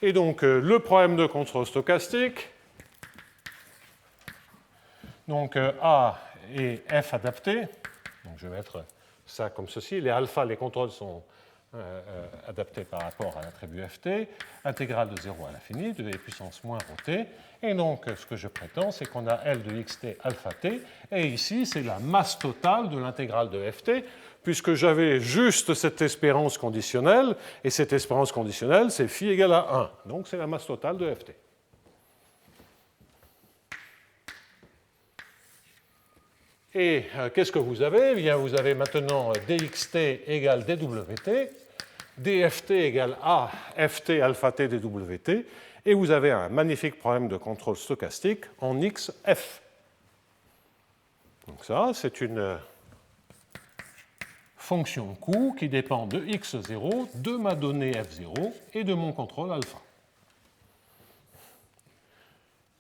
Et donc, le problème de contrôle stochastique, donc A et F adaptés, donc je vais mettre ça comme ceci, les alpha, les contrôles sont adaptés par rapport à l'attribut ft, intégrale de 0 à l'infini, de e puissance moins rho t, et donc ce que je prétends, c'est qu'on a L de xt alpha t, et ici c'est la masse totale de l'intégrale de ft, puisque j'avais juste cette espérance conditionnelle, et cette espérance conditionnelle, c'est phi égale à 1, donc c'est la masse totale de ft. Et qu'est-ce que vous avez? Eh bien, vous avez maintenant dxt égale dwt, dft égale a ft alpha t dwt, et vous avez un magnifique problème de contrôle stochastique en xf. Donc ça, c'est une fonction coût qui dépend de x0, de ma donnée f0 et de mon contrôle alpha.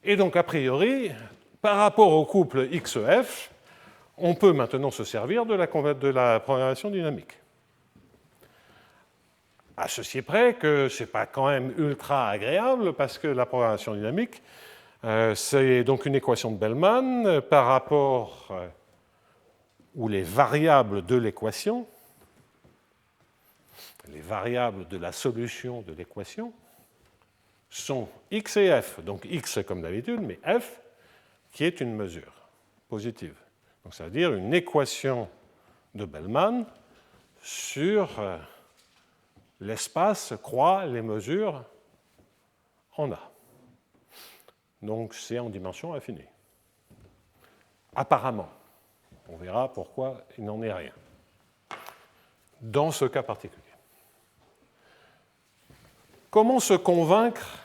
Et donc, a priori, par rapport au couple xf, on peut maintenant se servir de la programmation dynamique. À ceci près que ce n'est pas quand même ultra agréable, parce que la programmation dynamique, c'est donc une équation de Bellman par rapport où les variables de l'équation, les variables de la solution de l'équation, sont x et f. Donc x comme d'habitude, mais f qui est une mesure positive. Donc ça veut dire une équation de Bellman sur l'espace croît les mesures en A. Donc c'est en dimension infinie. Apparemment. On verra pourquoi il n'en est rien. Dans ce cas particulier. Comment se convaincre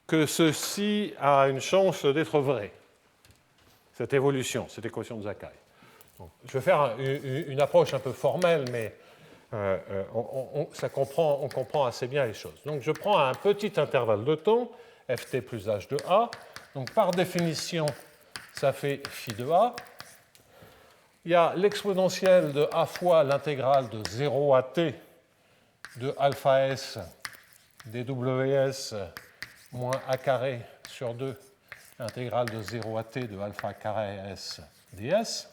que ceci a une chance d'être vrai, cette évolution, cette équation de Sakai? Donc, je vais faire une approche un peu formelle, mais on comprend assez bien les choses. Donc je prends un petit intervalle de temps, ft plus h de a. Donc par définition, ça fait phi de a. Il y a l'exponentielle de a fois l'intégrale de 0 à t de alpha s dws moins a carré sur 2, intégrale de 0 à t de alpha carré s ds,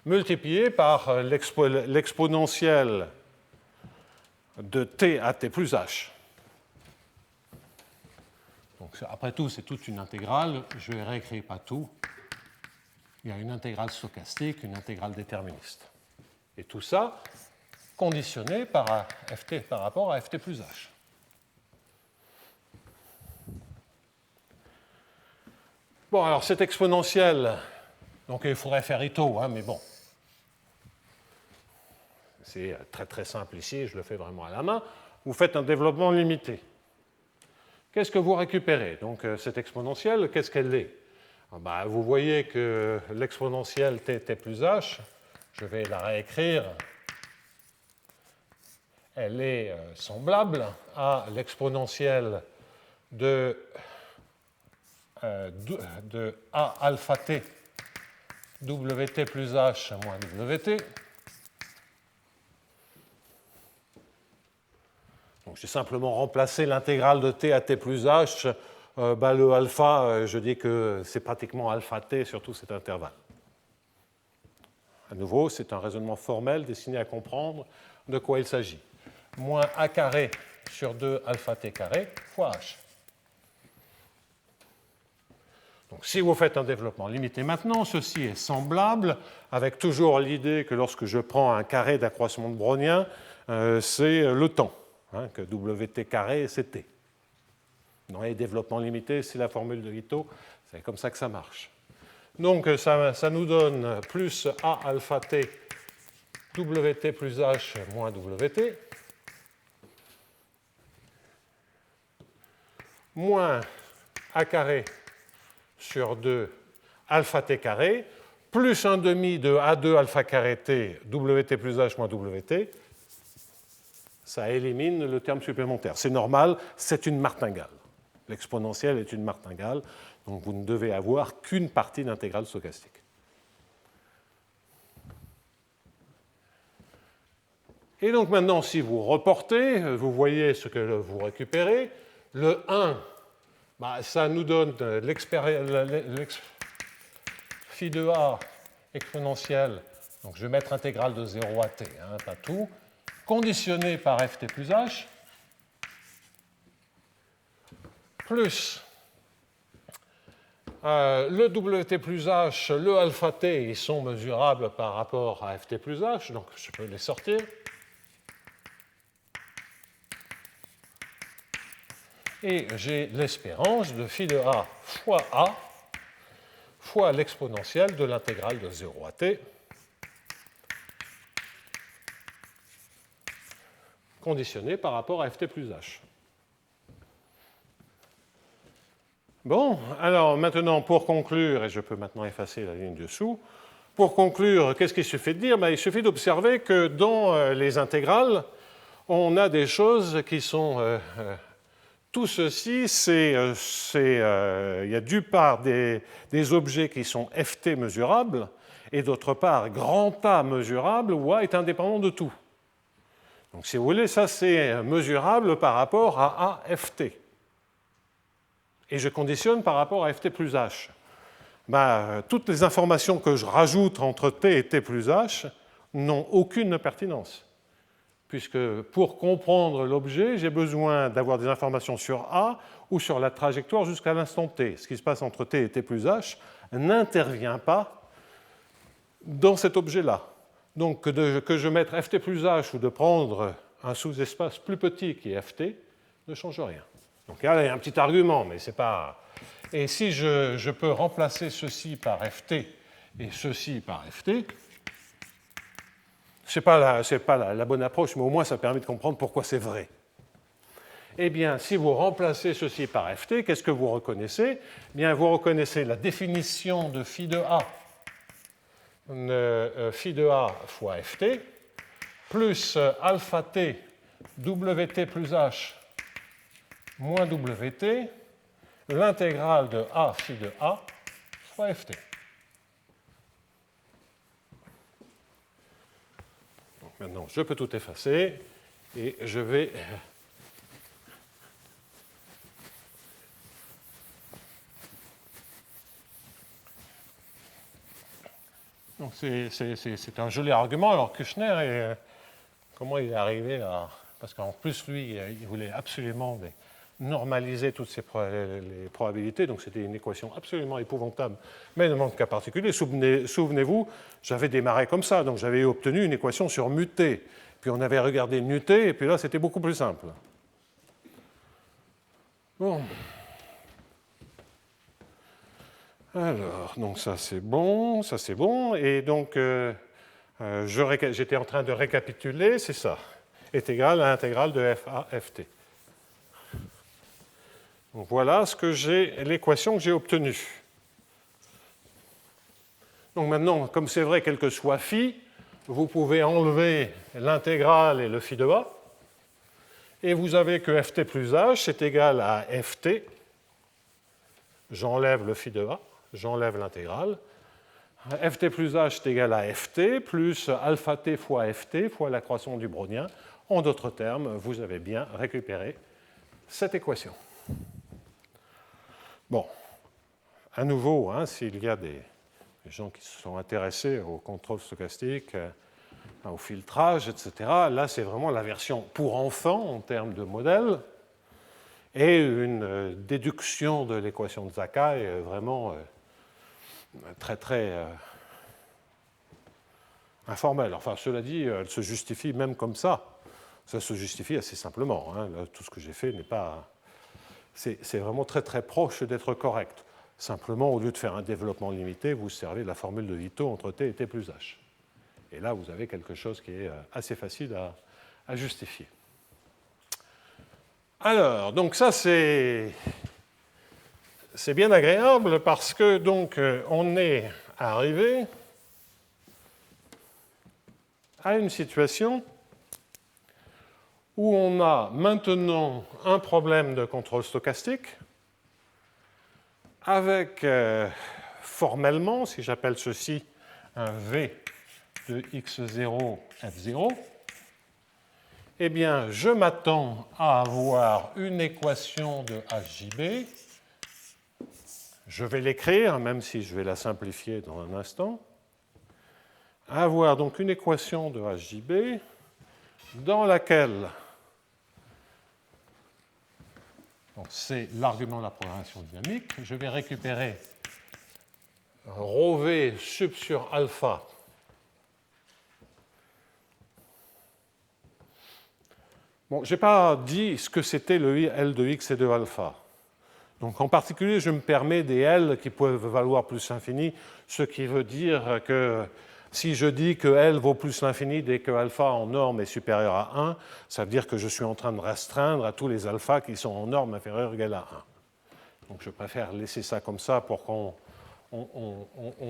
multiplié par l'exponentielle de t à t plus h. Donc, après tout, c'est toute une intégrale. Je ne réécris pas tout. Il y a une intégrale stochastique, une intégrale déterministe. Et tout ça conditionné par rapport à ft plus h. Bon, alors cette exponentielle, donc il faudrait faire Ito, hein, mais bon. C'est très très simple ici, je le fais vraiment à la main. Vous faites un développement limité. Qu'est-ce que vous récupérez? Donc cette exponentielle, qu'est-ce qu'elle est? Vous voyez que l'exponentielle t plus h, je vais la réécrire, elle est semblable à l'exponentielle de a alpha t wt plus h moins wt. Donc j'ai simplement remplacé l'intégrale de t à t plus h. Le alpha, je dis que c'est pratiquement alpha t sur tout cet intervalle. À nouveau, c'est un raisonnement formel destiné à comprendre de quoi il s'agit. Moins a carré sur 2 alpha t carré fois h. Donc, si vous faites un développement limité maintenant, ceci est semblable, avec toujours l'idée que lorsque je prends un carré d'accroissement de brownien, c'est le temps, hein, que wt carré, c'est t. Dans les développements limités, c'est la formule de Ito, c'est comme ça que ça marche. Donc, ça nous donne plus a alpha t wt plus h moins wt, moins a carré sur 2 alpha t carré, plus 1 demi de A2 alpha carré t, wt plus h moins wt, ça élimine le terme supplémentaire. C'est normal, c'est une martingale. L'exponentielle est une martingale, donc vous ne devez avoir qu'une partie d'intégrale stochastique. Et donc maintenant, si vous reportez, vous voyez ce que vous récupérez. Le 1, ça nous donne phi de a exponentielle. Donc je vais mettre intégrale de 0 à t, pas tout, conditionné par ft plus h, plus le wt plus h, le alpha t, ils sont mesurables par rapport à ft plus h, donc je peux les sortir. Et j'ai l'espérance de phi de a fois l'exponentielle de l'intégrale de 0 à t, conditionnée par rapport à ft plus h. Bon, alors maintenant, pour conclure, et je peux maintenant effacer la ligne dessous, pour conclure, qu'est-ce qu'il suffit de dire? Il suffit d'observer que dans les intégrales, on a des choses qui sont... tout ceci, il y a d'une part des objets qui sont ft mesurables, et d'autre part, grand A mesurable, où A est indépendant de tout. Donc si vous voulez, ça c'est mesurable par rapport à AFT. Et je conditionne par rapport à ft plus h. Toutes les informations que je rajoute entre t et t plus h n'ont aucune pertinence. Puisque pour comprendre l'objet, j'ai besoin d'avoir des informations sur A ou sur la trajectoire jusqu'à l'instant t. Ce qui se passe entre t et t plus h n'intervient pas dans cet objet-là. Donc que je mette ft plus h ou de prendre un sous-espace plus petit qui est ft ne change rien. Donc là, il y a un petit argument, mais c'est pas... Et si je peux remplacer ceci par ft et ceci par ft, ce n'est pas la bonne approche, mais au moins ça permet de comprendre pourquoi c'est vrai. Eh bien, si vous remplacez ceci par ft, qu'est-ce que vous reconnaissez? Eh bien, vous reconnaissez la définition de phi de a, phi de a fois ft, plus alpha t, wt plus h, moins wt, l'intégrale de a phi de a fois ft. Donc maintenant, je peux tout effacer et je vais... Donc c'est un joli argument. Alors Kushner, comment il est arrivé à... Parce qu'en plus, lui, il voulait absolument normaliser toutes les probabilités, donc c'était une équation absolument épouvantable, mais ne manque qu'à particulier. Souvenez-vous, j'avais démarré comme ça, donc j'avais obtenu une équation sur mu t, puis on avait regardé nu t, et puis là c'était beaucoup plus simple. Bon. Alors, donc ça c'est bon, et donc j'étais en train de récapituler, c'est ça, est égal à l'intégrale de FA FT. Donc voilà l'équation que j'ai obtenue. Donc maintenant, comme c'est vrai, quel que soit phi, vous pouvez enlever l'intégrale et le phi de a, et vous avez que ft plus h est égal à ft, j'enlève le phi de a, j'enlève l'intégrale, ft plus h est égal à ft, plus alpha t fois ft fois la croissance du brownien. En d'autres termes, vous avez bien récupéré cette équation. Bon, à nouveau, s'il y a des gens qui se sont intéressés au contrôle stochastique, au filtrage, etc., là, c'est vraiment la version pour enfants en termes de modèle, et une déduction de l'équation de Sakai vraiment très, très informelle. Enfin, cela dit, elle se justifie même comme ça. Ça se justifie assez simplement. Là, tout ce que j'ai fait n'est pas... C'est vraiment très très proche d'être correct. Simplement, au lieu de faire un développement limité, vous servez de la formule de Ito entre t et t plus h. Et là, vous avez quelque chose qui est assez facile à justifier. Alors, donc ça c'est bien agréable parce que donc on est arrivé à une situation où on a maintenant un problème de contrôle stochastique avec formellement, si j'appelle ceci un V de x0, f0, eh bien, je m'attends à avoir une équation de HJB. Je vais l'écrire, même si je vais la simplifier dans un instant. Avoir donc une équation de HJB dans laquelle, c'est l'argument de la programmation dynamique, je vais récupérer ρV sub sur alpha Bon, je n'ai pas dit ce que c'était le L de x et de alpha. Donc, en particulier, je me permets des L qui peuvent valoir plus l'infini, ce qui veut dire que si je dis que L vaut plus l'infini dès que alpha en norme est supérieur à 1, ça veut dire que je suis en train de restreindre à tous les alphas qui sont en norme inférieure ou égale à 1. Donc, je préfère laisser ça comme ça pour qu'on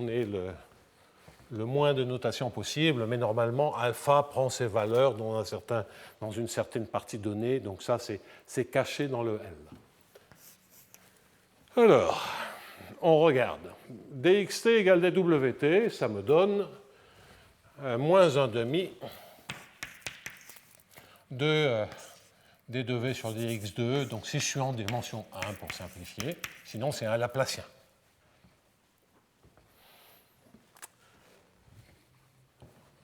ait le moins de notation possible, mais normalement, alpha prend ses valeurs dans une certaine partie donnée, donc ça, c'est caché dans le L. Alors, on regarde. dxt égale dwt, ça me donne moins 1 demi de d2v sur dx2, donc si je suis en dimension 1 pour simplifier, sinon c'est un laplacien.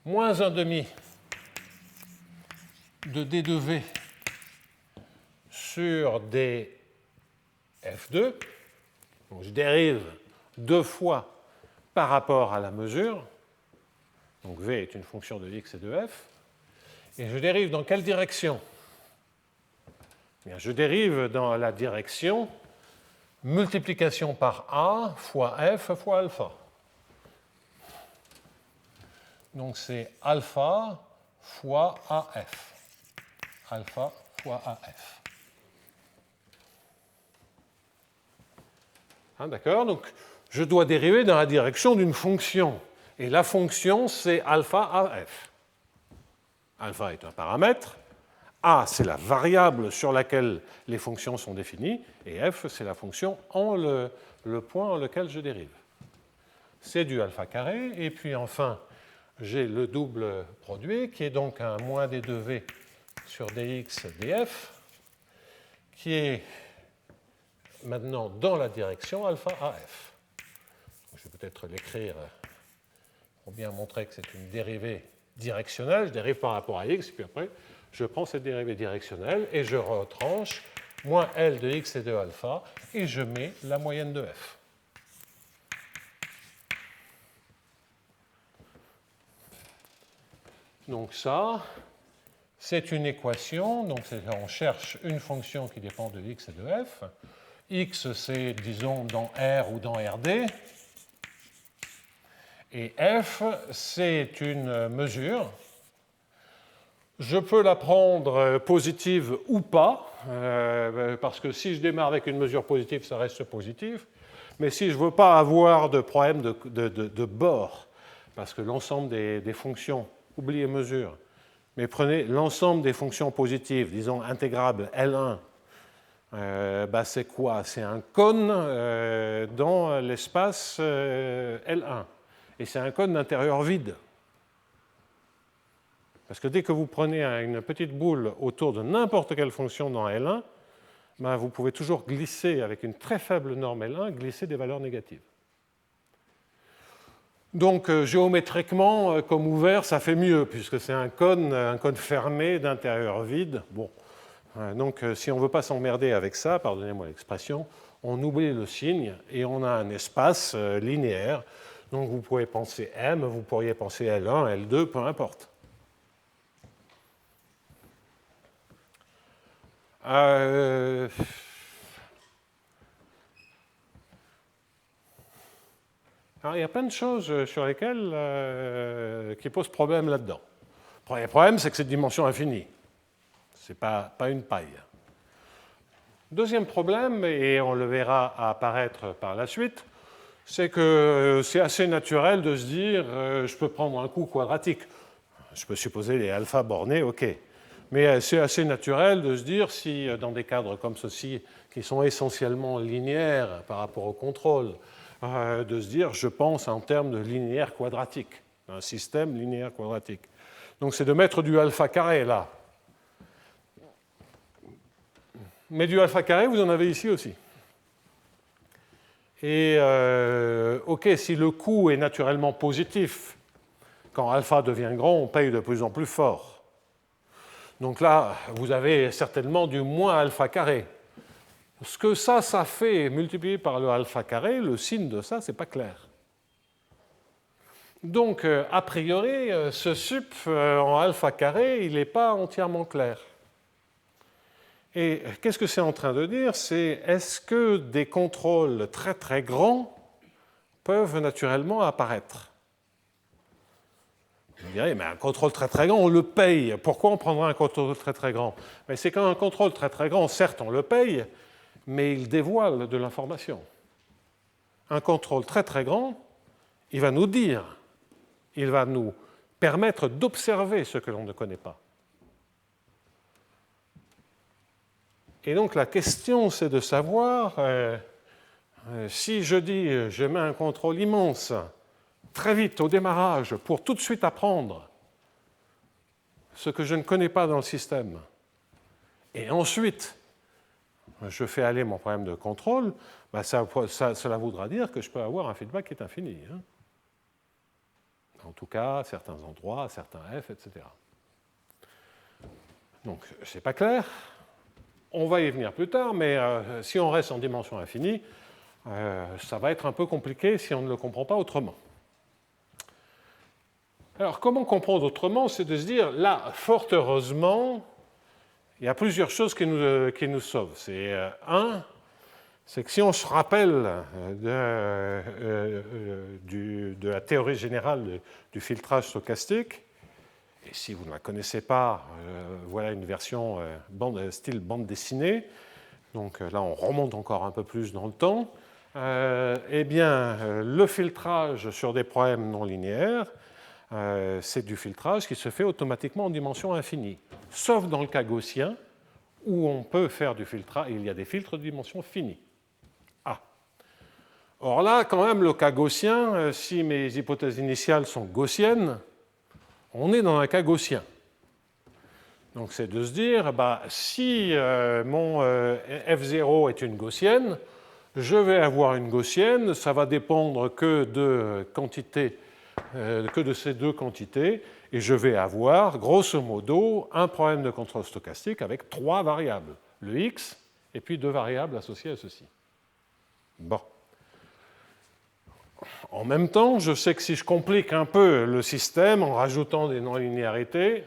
Moins 1 demi de d2v sur df2, donc je dérive 2 fois par rapport à la mesure, donc v est une fonction de x et de f, et je dérive dans quelle direction? Bien, je dérive dans la direction multiplication par a fois f fois alpha. Donc c'est alpha fois AF. Alpha fois AF. Hein, d'accord? Donc je dois dériver dans la direction d'une fonction. Et la fonction, c'est alpha AF. Alpha est un paramètre. A, c'est la variable sur laquelle les fonctions sont définies. Et F, c'est la fonction en le point en lequel je dérive. C'est du alpha carré. Et puis enfin, j'ai le double produit, qui est donc un moins d2v sur dx df, qui est maintenant dans la direction alpha AF. Je vais peut-être l'écrire pour bien montrer que c'est une dérivée directionnelle. Je dérive par rapport à x, puis après, je prends cette dérivée directionnelle et je retranche moins L de x et de alpha, et je mets la moyenne de f. Donc ça, c'est une équation. Donc on cherche une fonction qui dépend de x et de f. X, c'est, disons, dans R ou dans RD. Et f, c'est une mesure. Je peux la prendre positive ou pas, parce que si je démarre avec une mesure positive, ça reste positif. Mais si je ne veux pas avoir de problème de bord, parce que l'ensemble des fonctions, oubliez mesure, mais prenez l'ensemble des fonctions positives, disons intégrable L1, c'est quoi? C'est un cône dans l'espace L1. Et c'est un cône d'intérieur vide. Parce que dès que vous prenez une petite boule autour de n'importe quelle fonction dans L1, vous pouvez toujours glisser, avec une très faible norme L1, glisser des valeurs négatives. Donc géométriquement, comme ouvert, ça fait mieux, puisque c'est un cône fermé d'intérieur vide. Bon. Donc si on ne veut pas s'emmerder avec ça, pardonnez-moi l'expression, on oublie le signe et on a un espace linéaire. Donc vous pouvez penser M, vous pourriez penser L1, L2, peu importe. Alors, il y a plein de choses sur lesquelles qui posent problème là-dedans. Le premier problème, c'est que c'est de dimension infinie. Ce n'est pas une paille. Deuxième problème, et on le verra apparaître par la suite, c'est que c'est assez naturel de se dire je peux prendre un coup quadratique. Je peux supposer les alphas bornés, ok. Mais c'est assez naturel de se dire si dans des cadres comme ceci, qui sont essentiellement linéaires par rapport au contrôle, de se dire je pense en termes de linéaire quadratique, un système linéaire quadratique. Donc c'est de mettre du alpha carré là. mais du alpha carré, vous en avez ici aussi. Et OK, si le coût est naturellement positif, quand alpha devient grand, on paye de plus en plus fort. Donc là, vous avez certainement du moins alpha carré. Ce que ça fait multiplié par le alpha carré, le signe de ça, c'est pas clair. Donc, a priori, ce sup en alpha carré, il n'est pas entièrement clair. Et qu'est-ce que c'est en train de dire? C'est est-ce que des contrôles très très grands peuvent naturellement apparaître? Vous direz, mais un contrôle très très grand, on le paye. Pourquoi on prendrait un contrôle très très grand? Mais c'est qu'un contrôle très très grand, certes, on le paye, mais il dévoile de l'information. Un contrôle très très grand, il va nous dire, il va nous permettre d'observer ce que l'on ne connaît pas. Et donc la question, c'est de savoir, si je dis, je mets un contrôle immense, très vite au démarrage, pour tout de suite apprendre ce que je ne connais pas dans le système, et ensuite je fais aller mon problème de contrôle, ben cela voudra dire que je peux avoir un feedback qui est infini. Hein. En tout cas, à certains endroits, à certains f, etc. Donc, ce n'est pas clair. On va y venir plus tard, mais si on reste en dimension infinie, ça va être un peu compliqué si on ne le comprend pas autrement. Alors, comment comprendre autrement? C'est de se dire, là, fort heureusement, il y a plusieurs choses qui nous sauvent. C'est c'est que si on se rappelle de la théorie générale du filtrage stochastique, et si vous ne la connaissez pas, voilà une version style bande dessinée. Donc là, on remonte encore un peu plus dans le temps. Eh bien, le filtrage sur des problèmes non linéaires, c'est du filtrage qui se fait automatiquement en dimension infinie, sauf dans le cas gaussien, où on peut faire du filtrage, il y a des filtres de dimension finie. Ah. Or là, quand même, le cas gaussien, si mes hypothèses initiales sont gaussiennes, on est dans un cas gaussien. Donc c'est de se dire, si mon F0 est une gaussienne, je vais avoir une gaussienne, ça va dépendre que de ces deux quantités, et je vais avoir, grosso modo, un problème de contrôle stochastique avec 3 variables, le x, et puis 2 variables associées à ceci. Bon. En même temps, je sais que si je complique un peu le système en rajoutant des non-linéarités,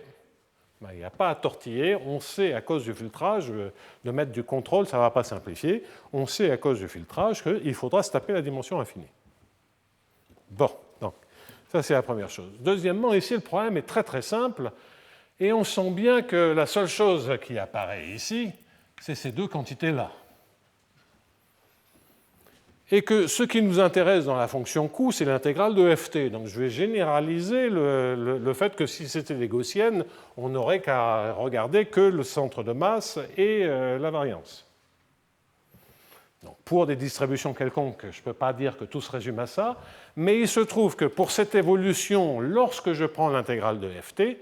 il n'y a pas à tortiller. On sait à cause du filtrage, de mettre du contrôle, ça ne va pas simplifier. On sait à cause du filtrage qu'il faudra se taper la dimension infinie. Bon, donc, ça c'est la première chose. Deuxièmement, ici le problème est très très simple, et on sent bien que la seule chose qui apparaît ici, c'est ces deux quantités-là. Et que ce qui nous intéresse dans la fonction coût, c'est l'intégrale de ft. Donc je vais généraliser le fait que si c'était des gaussiennes, on n'aurait qu'à regarder que le centre de masse et la variance. Donc pour des distributions quelconques, je ne peux pas dire que tout se résume à ça, mais il se trouve que pour cette évolution, lorsque je prends l'intégrale de ft,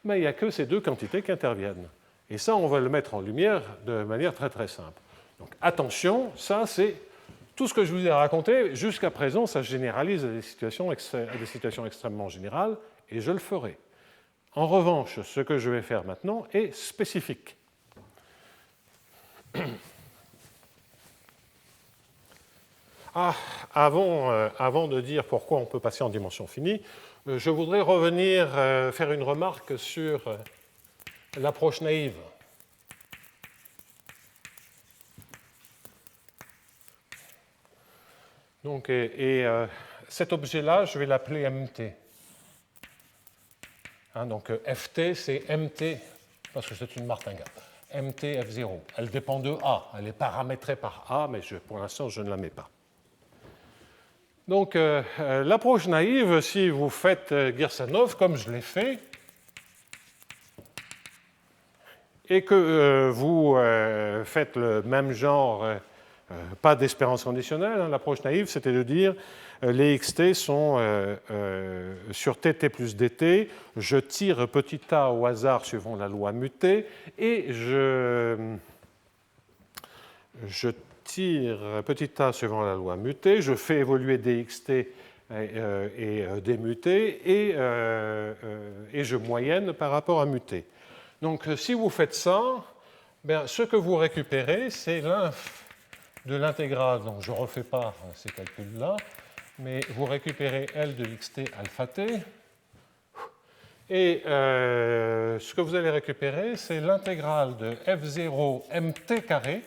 il n'y a que ces deux quantités qui interviennent. Et ça, on va le mettre en lumière de manière très très simple. Donc attention, ça c'est... Tout ce que je vous ai raconté jusqu'à présent, ça généralise à des situations extrêmement générales, et je le ferai. En revanche, ce que je vais faire maintenant est spécifique. Avant de dire pourquoi on peut passer en dimension finie, je voudrais revenir faire une remarque sur l'approche naïve. Donc, cet objet-là, je vais l'appeler MT. Donc FT, c'est MT, parce que c'est une martingale. MT F0. Elle dépend de A. Elle est paramétrée par A, mais pour l'instant, je ne la mets pas. Donc, l'approche naïve, si vous faites Girsanov, comme je l'ai fait, et que vous faites le même genre... pas d'espérance conditionnelle. L'approche naïve, c'était de dire les xt sont sur tt plus dt, je tire petit a au hasard suivant la loi mutée, et je je tire petit a suivant la loi mutée, je fais évoluer dxt et dmuté, et je moyenne par rapport à muté. Donc si vous faites ça, bien, ce que vous récupérez, c'est l'inf de l'intégrale, donc je ne refais pas ces calculs-là, mais vous récupérez L de xt alpha t, et ce que vous allez récupérer, c'est l'intégrale de f0 mt carré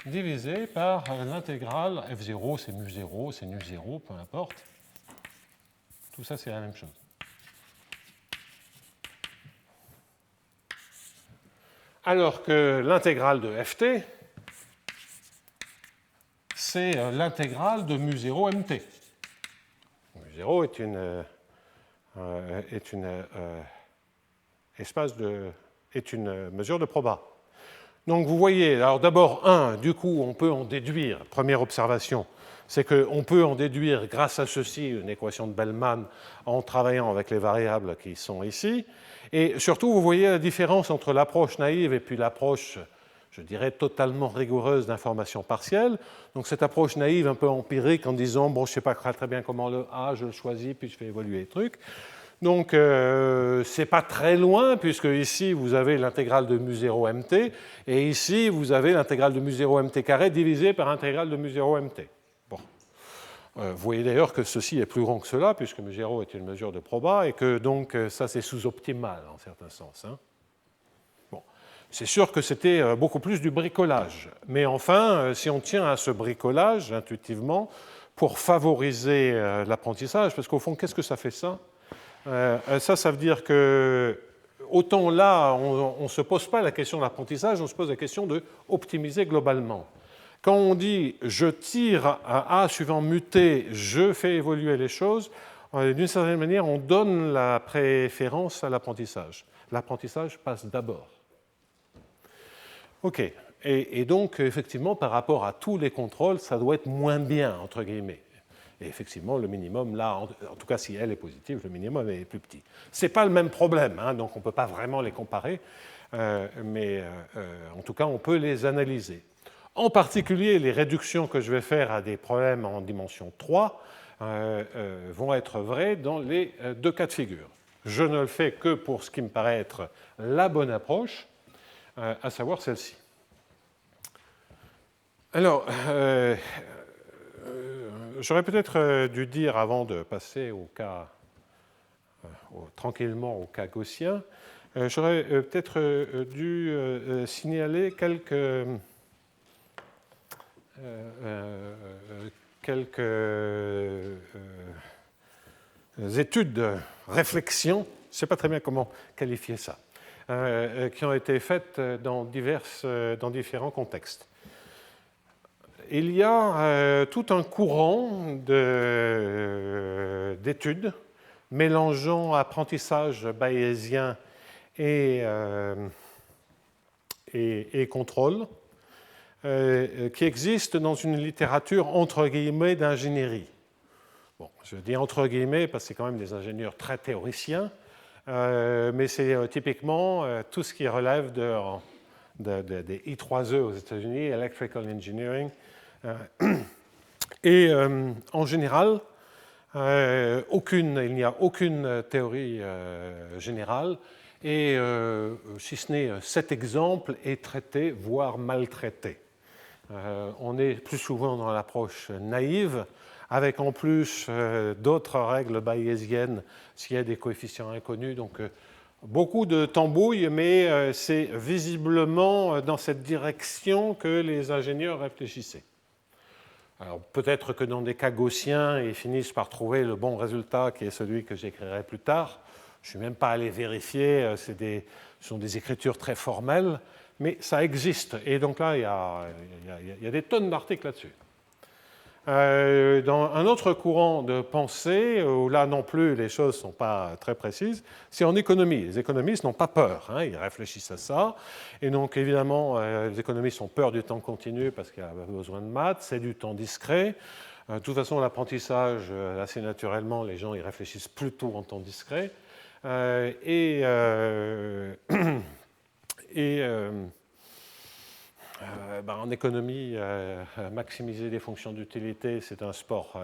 divisé par l'intégrale f0, c'est mu0, c'est nu0, peu importe. Tout ça, c'est la même chose. Alors que l'intégrale de ft, c'est l'intégrale de mu0 mt. Mu0 est une mesure de proba. Donc vous voyez, alors d'abord, du coup, on peut en déduire, première observation, c'est qu'on peut en déduire, grâce à ceci, une équation de Bellman en travaillant avec les variables qui sont ici. Et surtout, vous voyez la différence entre l'approche naïve et puis l'approche, je dirais, totalement rigoureuse d'information partielle. Donc cette approche naïve, un peu empirique, en disant, bon, je ne sais pas très bien comment le A, je le choisis, puis je fais évoluer les trucs. Donc, ce n'est pas très loin, puisque ici, vous avez l'intégrale de mu0 mt, et ici, vous avez l'intégrale de mu0 mt carré divisé par l'intégrale de mu0 mt. Bon. Vous voyez d'ailleurs que ceci est plus grand que cela, puisque mu0 est une mesure de proba, et que donc, ça, c'est sous-optimal, en certain sens. Hein. Bon. C'est sûr que c'était beaucoup plus du bricolage. Mais enfin, si on tient à ce bricolage, intuitivement, pour favoriser l'apprentissage, parce qu'au fond, qu'est-ce que ça fait ça ? Ça veut dire que, autant là, on ne se pose pas la question de l'apprentissage, on se pose la question de optimiser globalement. Quand on dit « je tire un A suivant muté, je fais évoluer les choses », d'une certaine manière, on donne la préférence à l'apprentissage. L'apprentissage passe d'abord. OK. Et donc, effectivement, par rapport à tous les contrôles, ça doit être moins bien, entre guillemets. Et effectivement, le minimum, là, en tout cas si L est positive, le minimum est plus petit. Ce n'est pas le même problème, hein, donc on ne peut pas vraiment les comparer, mais en tout cas, on peut les analyser. En particulier, les réductions que je vais faire à des problèmes en dimension 3 vont être vraies dans les deux cas de figure. Je ne le fais que pour ce qui me paraît être la bonne approche, à savoir celle-ci. Alors, j'aurais peut-être dû dire, avant de passer au cas, tranquillement au cas gaussien, j'aurais peut-être dû signaler quelques études, réflexions, je ne sais pas très bien comment qualifier ça, qui ont été faites dans différents contextes. Il y a tout un courant d'études mélangeant apprentissage bayésien et contrôle qui existe dans une littérature entre guillemets d'ingénierie. Bon, je dis entre guillemets parce que c'est quand même des ingénieurs très théoriciens, mais c'est typiquement tout ce qui relève des I3E aux États-Unis, Electrical Engineering. Et en général, il n'y a aucune théorie générale, et si ce n'est cet exemple est traité, voire maltraité. On est plus souvent dans l'approche naïve, avec en plus d'autres règles bayésiennes s'il y a des coefficients inconnus. Donc beaucoup de tambouilles, mais c'est visiblement dans cette direction que les ingénieurs réfléchissaient. Alors peut-être que dans des cas gaussiens, ils finissent par trouver le bon résultat qui est celui que j'écrirai plus tard. Je ne suis même pas allé vérifier, ce sont des écritures très formelles, mais ça existe. Et donc là, il y a des tonnes d'articles là-dessus. Dans un autre courant de pensée, où là non plus les choses ne sont pas très précises, c'est en économie. Les économistes n'ont pas peur, hein, ils réfléchissent à ça. Et donc évidemment, les économistes ont peur du temps continu parce qu'il y a besoin de maths, c'est du temps discret. De toute façon, l'apprentissage, assez naturellement, les gens y réfléchissent plutôt en temps discret. En économie, maximiser les fonctions d'utilité, c'est un sport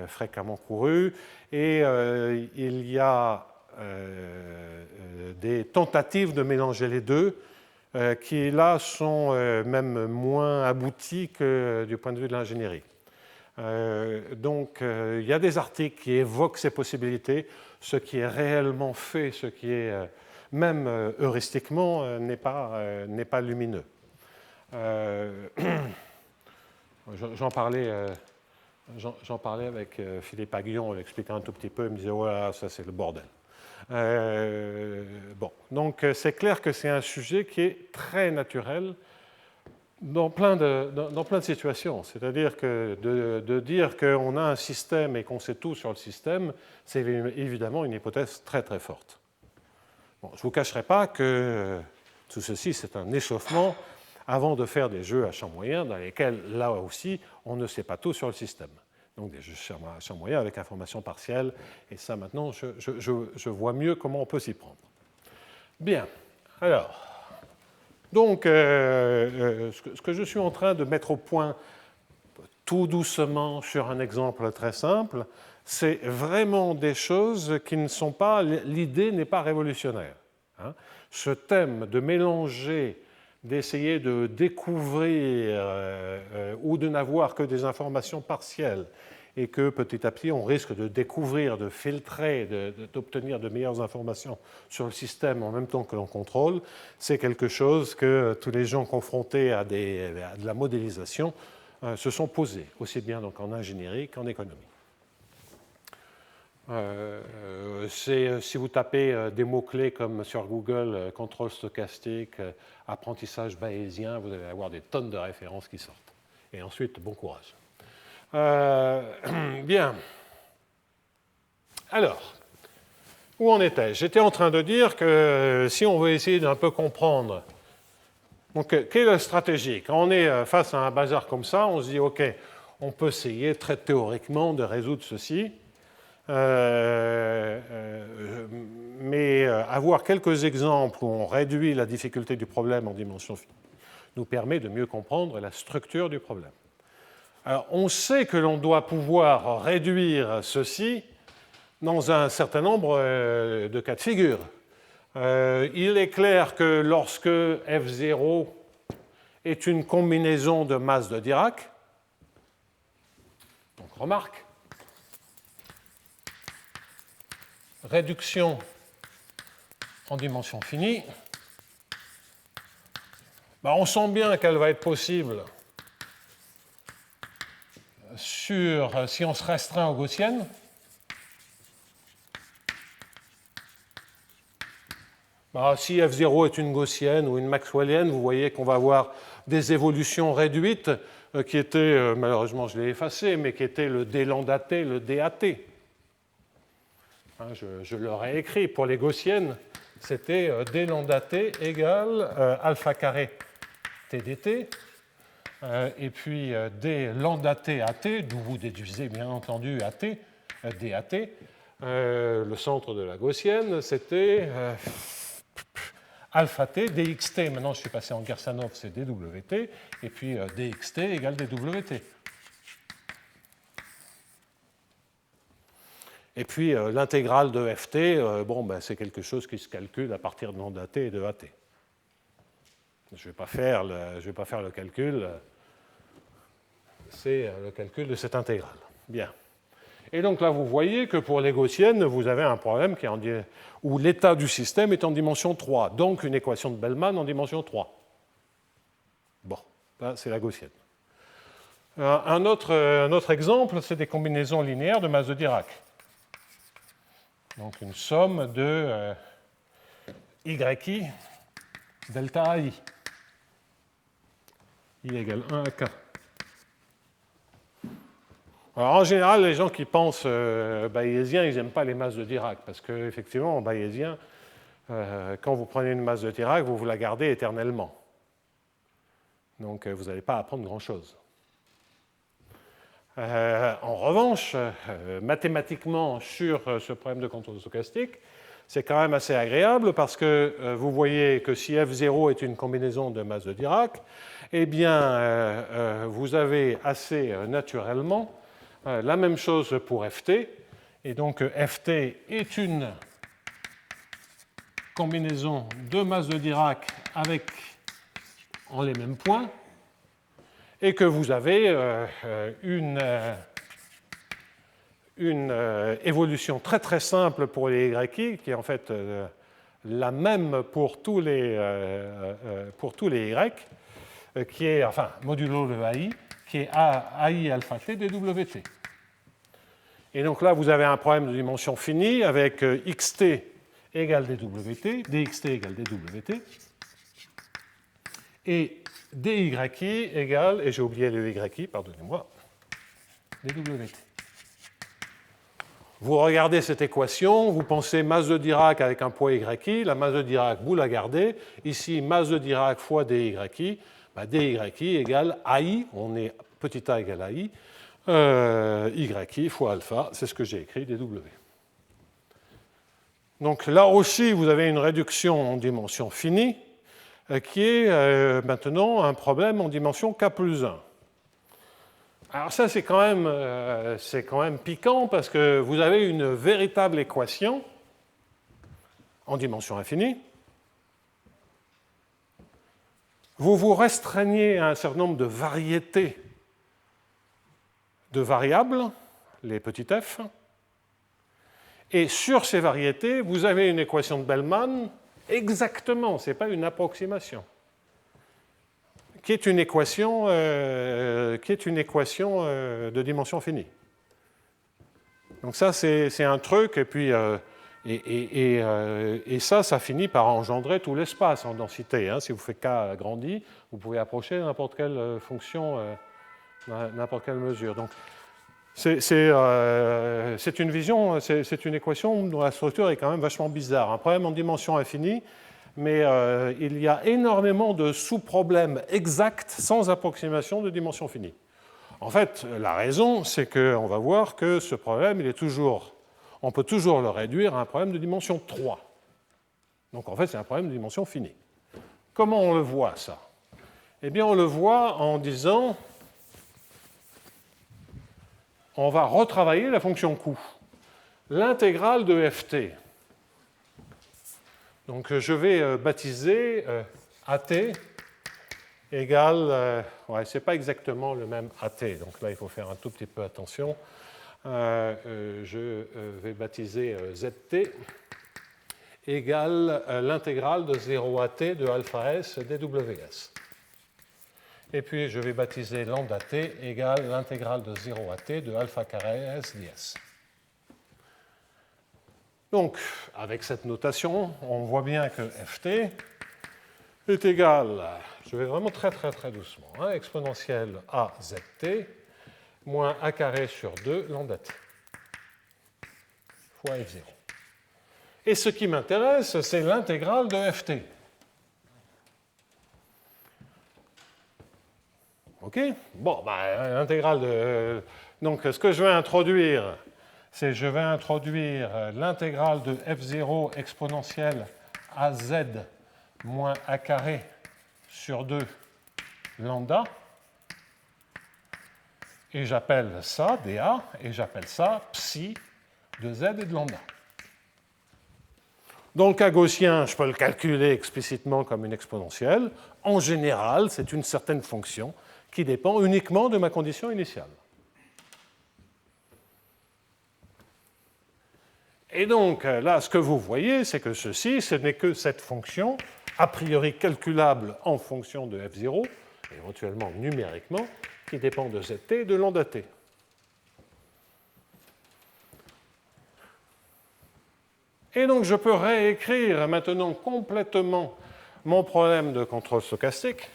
fréquemment couru. Et il y a des tentatives de mélanger les deux qui, là, sont même moins abouties que du point de vue de l'ingénierie. Donc, il y a des articles qui évoquent ces possibilités. Ce qui est réellement fait, ce qui est même heuristiquement, n'est pas lumineux. J'en parlais avec Philippe Aguillon, il expliquait un tout petit peu, il me disait voilà, ça c'est le bordel. Donc c'est clair que c'est un sujet qui est très naturel dans plein de situations. C'est-à-dire que de dire qu'on a un système et qu'on sait tout sur le système, c'est évidemment une hypothèse très très forte. Bon, je ne vous cacherai pas que tout ceci, c'est un échauffement avant de faire des jeux à champ moyen dans lesquels, là aussi, on ne sait pas tout sur le système. Donc des jeux à champ moyen avec information partielle, et ça maintenant, je vois mieux comment on peut s'y prendre. Bien, alors, donc ce que je suis en train de mettre au point tout doucement sur un exemple très simple, c'est vraiment des choses qui ne sont pas, l'idée n'est pas révolutionnaire. Hein. Ce thème de mélanger, d'essayer de découvrir ou de n'avoir que des informations partielles et que petit à petit on risque de découvrir, de filtrer, d'obtenir de meilleures informations sur le système en même temps que l'on contrôle, c'est quelque chose que tous les gens confrontés à de la modélisation se sont posés, aussi bien donc en ingénierie qu'en économie. Si vous tapez des mots-clés comme sur Google, contrôle stochastique, apprentissage bayésien, vous allez avoir des tonnes de références qui sortent. Et ensuite, bon courage. Bien. Alors, où en étais-je? J'étais en train de dire que si on veut essayer d'un peu comprendre, donc, quelle est la stratégie? Quand on est face à un bazar comme ça, on se dit, OK, on peut essayer très théoriquement de résoudre ceci, mais avoir quelques exemples où on réduit la difficulté du problème en dimension finie nous permet de mieux comprendre la structure du problème. Alors, on sait que l'on doit pouvoir réduire ceci dans un certain nombre de cas de figure. Il est clair que lorsque F0 est une combinaison de masses de Dirac, donc remarque, réduction en dimension finie, on sent bien qu'elle va être possible si on se restreint aux gaussiennes. Si F0 est une gaussienne ou une maxwellienne, vous voyez qu'on va avoir des évolutions réduites qui étaient, malheureusement je l'ai effacé, mais qui étaient le d lambda t, le DAT. Je l'aurais écrit pour les gaussiennes, c'était d lambda t égale alpha carré t dt, et puis d lambda t at, d'où vous déduisez bien entendu at, DAT. Le centre de la gaussienne, c'était alpha t, dxt, maintenant je suis passé en Gersanov, c'est dwt, et puis dxt égale dwt. Et puis l'intégrale de ft, c'est quelque chose qui se calcule à partir de lambda t et de at. Je ne vais pas faire le calcul, c'est le calcul de cette intégrale. Bien. Et donc là, vous voyez que pour les gaussiennes, vous avez un problème où l'état du système est en dimension 3, donc une équation de Bellman en dimension 3. Bon, là, c'est la gaussienne. Un autre exemple, c'est des combinaisons linéaires de masse de Dirac. Donc une somme de YI delta AI. I égale 1 à K. Alors, en général, les gens qui pensent bayésien, ils n'aiment pas les masses de Dirac, parce qu'effectivement, en bayésien, quand vous prenez une masse de Dirac, vous la gardez éternellement. Donc, vous n'allez pas apprendre grand-chose. En revanche, mathématiquement, sur ce problème de contrôle stochastique, c'est quand même assez agréable parce que vous voyez que si F0 est une combinaison de masse de Dirac, eh bien, vous avez assez naturellement la même chose pour Ft. Et donc, Ft est une combinaison de masse de Dirac avec en les mêmes points, et que vous avez une évolution très très simple pour les YI, qui est en fait la même pour tous les Y, qui est, enfin, modulo le AI, qui est AI alpha t dWt. Et donc là, vous avez un problème de dimension finie avec xt égale dWt, dxt égale dWt, et dyi égale, et j'ai oublié le yi, pardonnez-moi, dWt. Vous regardez cette équation, vous pensez masse de Dirac avec un poids yi, la masse de Dirac, vous la gardez. Ici, masse de Dirac fois dyi, dyi égale AI, on est petit a égale AI, y fois alpha, c'est ce que j'ai écrit, dW. Donc là aussi, vous avez une réduction en dimension finie qui est maintenant un problème en dimension k plus 1. Alors ça, c'est quand même piquant parce que vous avez une véritable équation en dimension infinie. Vous vous restreignez à un certain nombre de variétés de variables, les petits f, et sur ces variétés, vous avez une équation de Bellman exactement, ce n'est pas une approximation, qui est une équation de dimension finie. Donc ça, c'est un truc, et puis ça finit par engendrer tout l'espace en densité. Hein. Si vous faites k agrandi, vous pouvez approcher n'importe quelle fonction, n'importe quelle mesure. Donc c'est une vision, c'est une équation dont la structure est quand même vachement bizarre. Un problème en dimension infinie, mais il y a énormément de sous-problèmes exacts sans approximation de dimension finie. En fait, la raison, c'est qu'on va voir que ce problème, on peut toujours le réduire à un problème de dimension 3. Donc en fait, c'est un problème de dimension finie. Comment on le voit, ça? Eh bien, on le voit en disant, on va retravailler la fonction coût. L'intégrale de ft. Donc je vais baptiser AT égale, ouais, ce n'est pas exactement le même AT, donc là il faut faire un tout petit peu attention. Je vais baptiser ZT égale l'intégrale de 0 AT de alpha S dWs. Et puis je vais baptiser lambda T égale l'intégrale de 0 AT de alpha carré S ds. Donc, avec cette notation, on voit bien que Ft est égal, je vais vraiment très doucement, hein, exponentielle à Zt moins A carré sur 2 lambda T fois F0. Et ce qui m'intéresse, c'est l'intégrale de Ft. OK? Bon, l'intégrale de... Donc, ce que je vais introduire, c'est je vais introduire l'intégrale de F0 exponentielle à Z moins A carré sur 2 lambda. Et j'appelle ça dA, et j'appelle ça psi de Z et de lambda. Dans le cas gaussien, je peux le calculer explicitement comme une exponentielle. En général, c'est une certaine fonction qui dépend uniquement de ma condition initiale. Et donc, là, ce que vous voyez, c'est que ceci, ce n'est que cette fonction, a priori calculable en fonction de F0, éventuellement numériquement, qui dépend de Zt et de lambda T. Et donc, je peux réécrire maintenant complètement mon problème de contrôle stochastique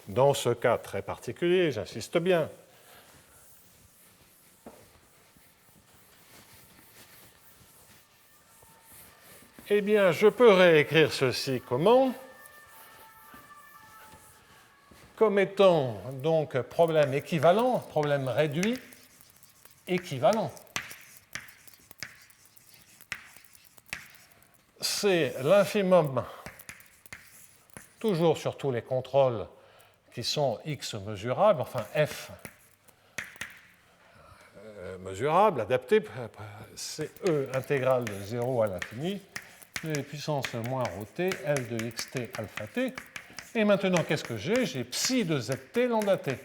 dans ce cas très particulier, j'insiste bien. Eh bien, je peux réécrire ceci comment? Comme étant donc problème équivalent, problème réduit, équivalent. C'est l'infimum, toujours sur tous les contrôles qui sont x mesurables, enfin f mesurable, adapté, c'est E intégrale de 0 à l'infini, de puissance moins rho t, L de xt alpha t. Et maintenant, qu'est-ce que j'ai? J'ai psi de zt lambda t.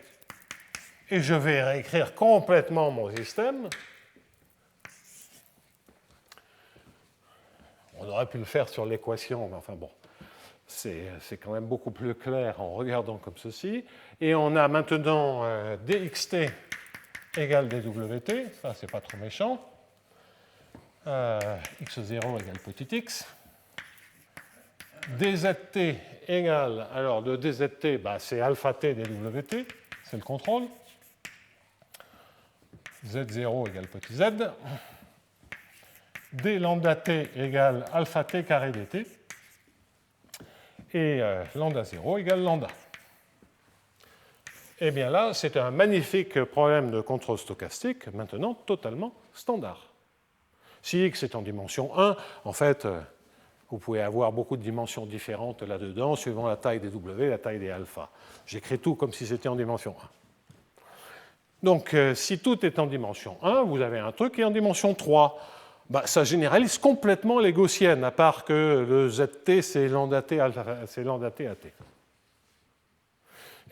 Et je vais réécrire complètement mon système. On aurait pu le faire sur l'équation, mais enfin bon, c'est quand même beaucoup plus clair en regardant comme ceci. Et on a maintenant dxt égale dwt, ça c'est pas trop méchant. x0 égale petit x. dzt égale, alors le dzt, bah, c'est alpha t dwt, c'est le contrôle. z0 égale petit z. d lambda t égale alpha t carré dt. Et lambda 0 égale lambda. Et bien là, c'est un magnifique problème de contrôle stochastique, maintenant totalement standard. Si x est en dimension 1, en fait, vous pouvez avoir beaucoup de dimensions différentes là-dedans, suivant la taille des W, la taille des alpha. J'écris tout comme si c'était en dimension 1. Donc, si tout est en dimension 1, vous avez un truc qui est en dimension 3. Bah, ça généralise complètement les gaussiennes, à part que le zt, c'est lambda t à t.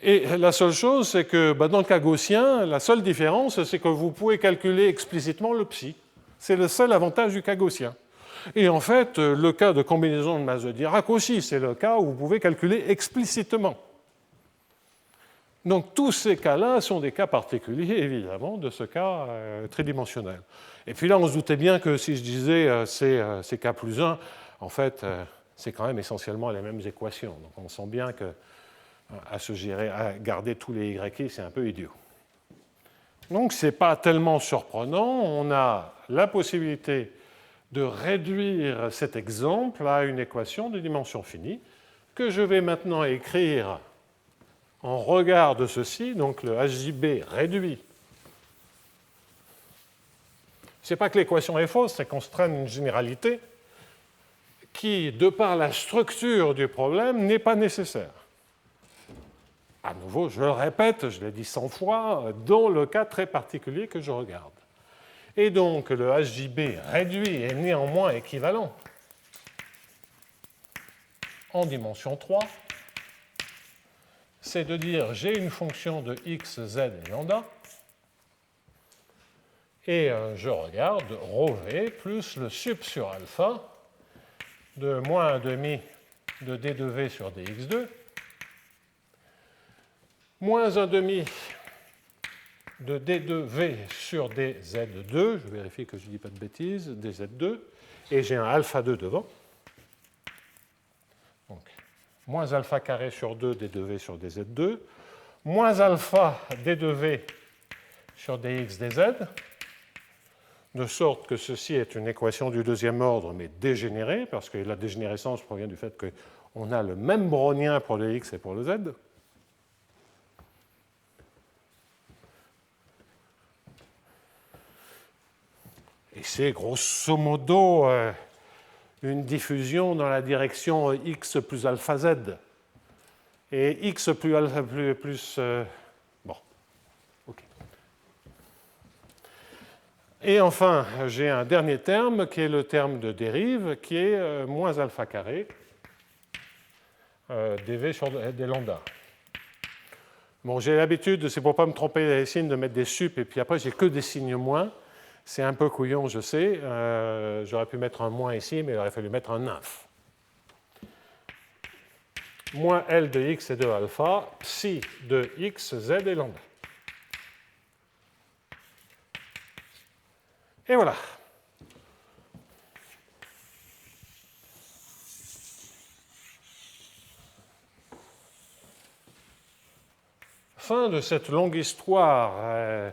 Et la seule chose, c'est que bah, dans le cas gaussien, la seule différence, c'est que vous pouvez calculer explicitement le psi. C'est le seul avantage du cas gaussien. Et en fait, le cas de combinaison de masse de Dirac aussi, c'est le cas où vous pouvez calculer explicitement. Donc tous ces cas-là sont des cas particuliers, évidemment, de ce cas tridimensionnel. Et puis là, on se doutait bien que si je disais c'est K plus 1, en fait, c'est quand même essentiellement les mêmes équations. Donc on sent bien que à garder tous les y, c'est un peu idiot. Donc ce n'est pas tellement surprenant. On a la possibilité de réduire cet exemple à une équation de dimension finie que je vais maintenant écrire en regard de ceci, donc le HJB réduit. Ce n'est pas que l'équation est fausse, c'est qu'on se traîne une généralité qui, de par la structure du problème, n'est pas nécessaire. À nouveau, je le répète, je l'ai dit 100 fois, dans le cas très particulier que je regarde. Et donc, le HJB réduit est néanmoins équivalent en dimension 3. C'est de dire j'ai une fonction de x, z et lambda, et je regarde ρv plus le sup sur alpha de moins 1,5 de d de v sur dx2, moins 1,5 de d2v sur dz2, je vérifie que je ne dis pas de bêtises, dz2, et j'ai un alpha 2 devant. Donc, moins alpha carré sur 2 d2v sur dz2, moins alpha d2v sur dx dz, de sorte que ceci est une équation du deuxième ordre, mais dégénérée, parce que la dégénérescence provient du fait qu'on a le même brownien pour le x et pour le z. Et c'est grosso modo une diffusion dans la direction x plus alpha z. Et x plus alpha plus bon, ok. Et enfin, j'ai un dernier terme qui est le terme de dérive, qui est moins alpha carré dv sur des lambda. Bon, j'ai l'habitude, c'est pour ne pas me tromper les signes, de mettre des sup, et puis après, j'ai que des signes moins. C'est un peu couillon, je sais. J'aurais pu mettre un moins ici, mais il aurait fallu mettre un inf. Moins L de x et de alpha, psi de x, z et lambda. Et voilà. Fin de cette longue histoire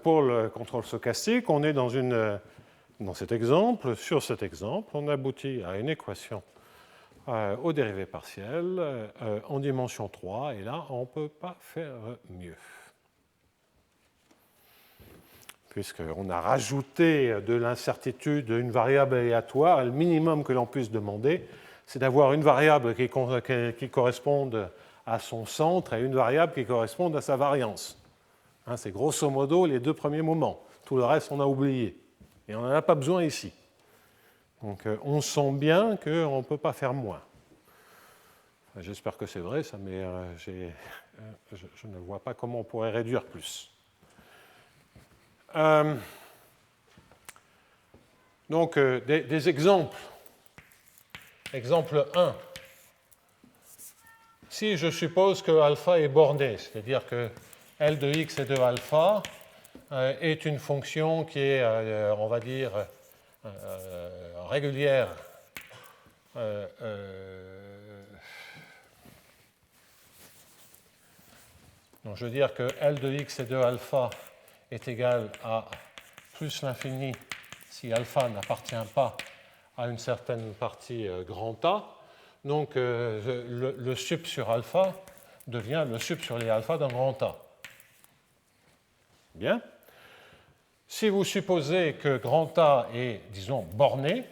pour le contrôle stochastique. On est dans cet exemple. Sur cet exemple, on aboutit à une équation aux dérivées partielles en dimension 3. Et là, on ne peut pas faire mieux. puisqu'on a rajouté de l'incertitude une variable aléatoire, et le minimum que l'on puisse demander, c'est d'avoir une variable qui corresponde à son centre et une variable qui corresponde à sa variance. Hein, c'est grosso modo les deux premiers moments. Tout le reste, on a oublié. Et on n'en a pas besoin ici. Donc on sent bien qu'on ne peut pas faire moins. J'espère que c'est vrai, ça, mais je ne vois pas comment on pourrait réduire plus. Donc, des exemples. Exemple 1. Si je suppose que alpha est borné, c'est-à-dire que L de x et de alpha est une fonction qui est, on va dire, régulière donc je veux dire que L de x et de alpha est égal à plus l'infini si alpha n'appartient pas à une certaine partie grand A. Donc le sup sur alpha devient le sup sur les alpha d'un grand A. Bien. Si vous supposez que grand A est, disons, borné,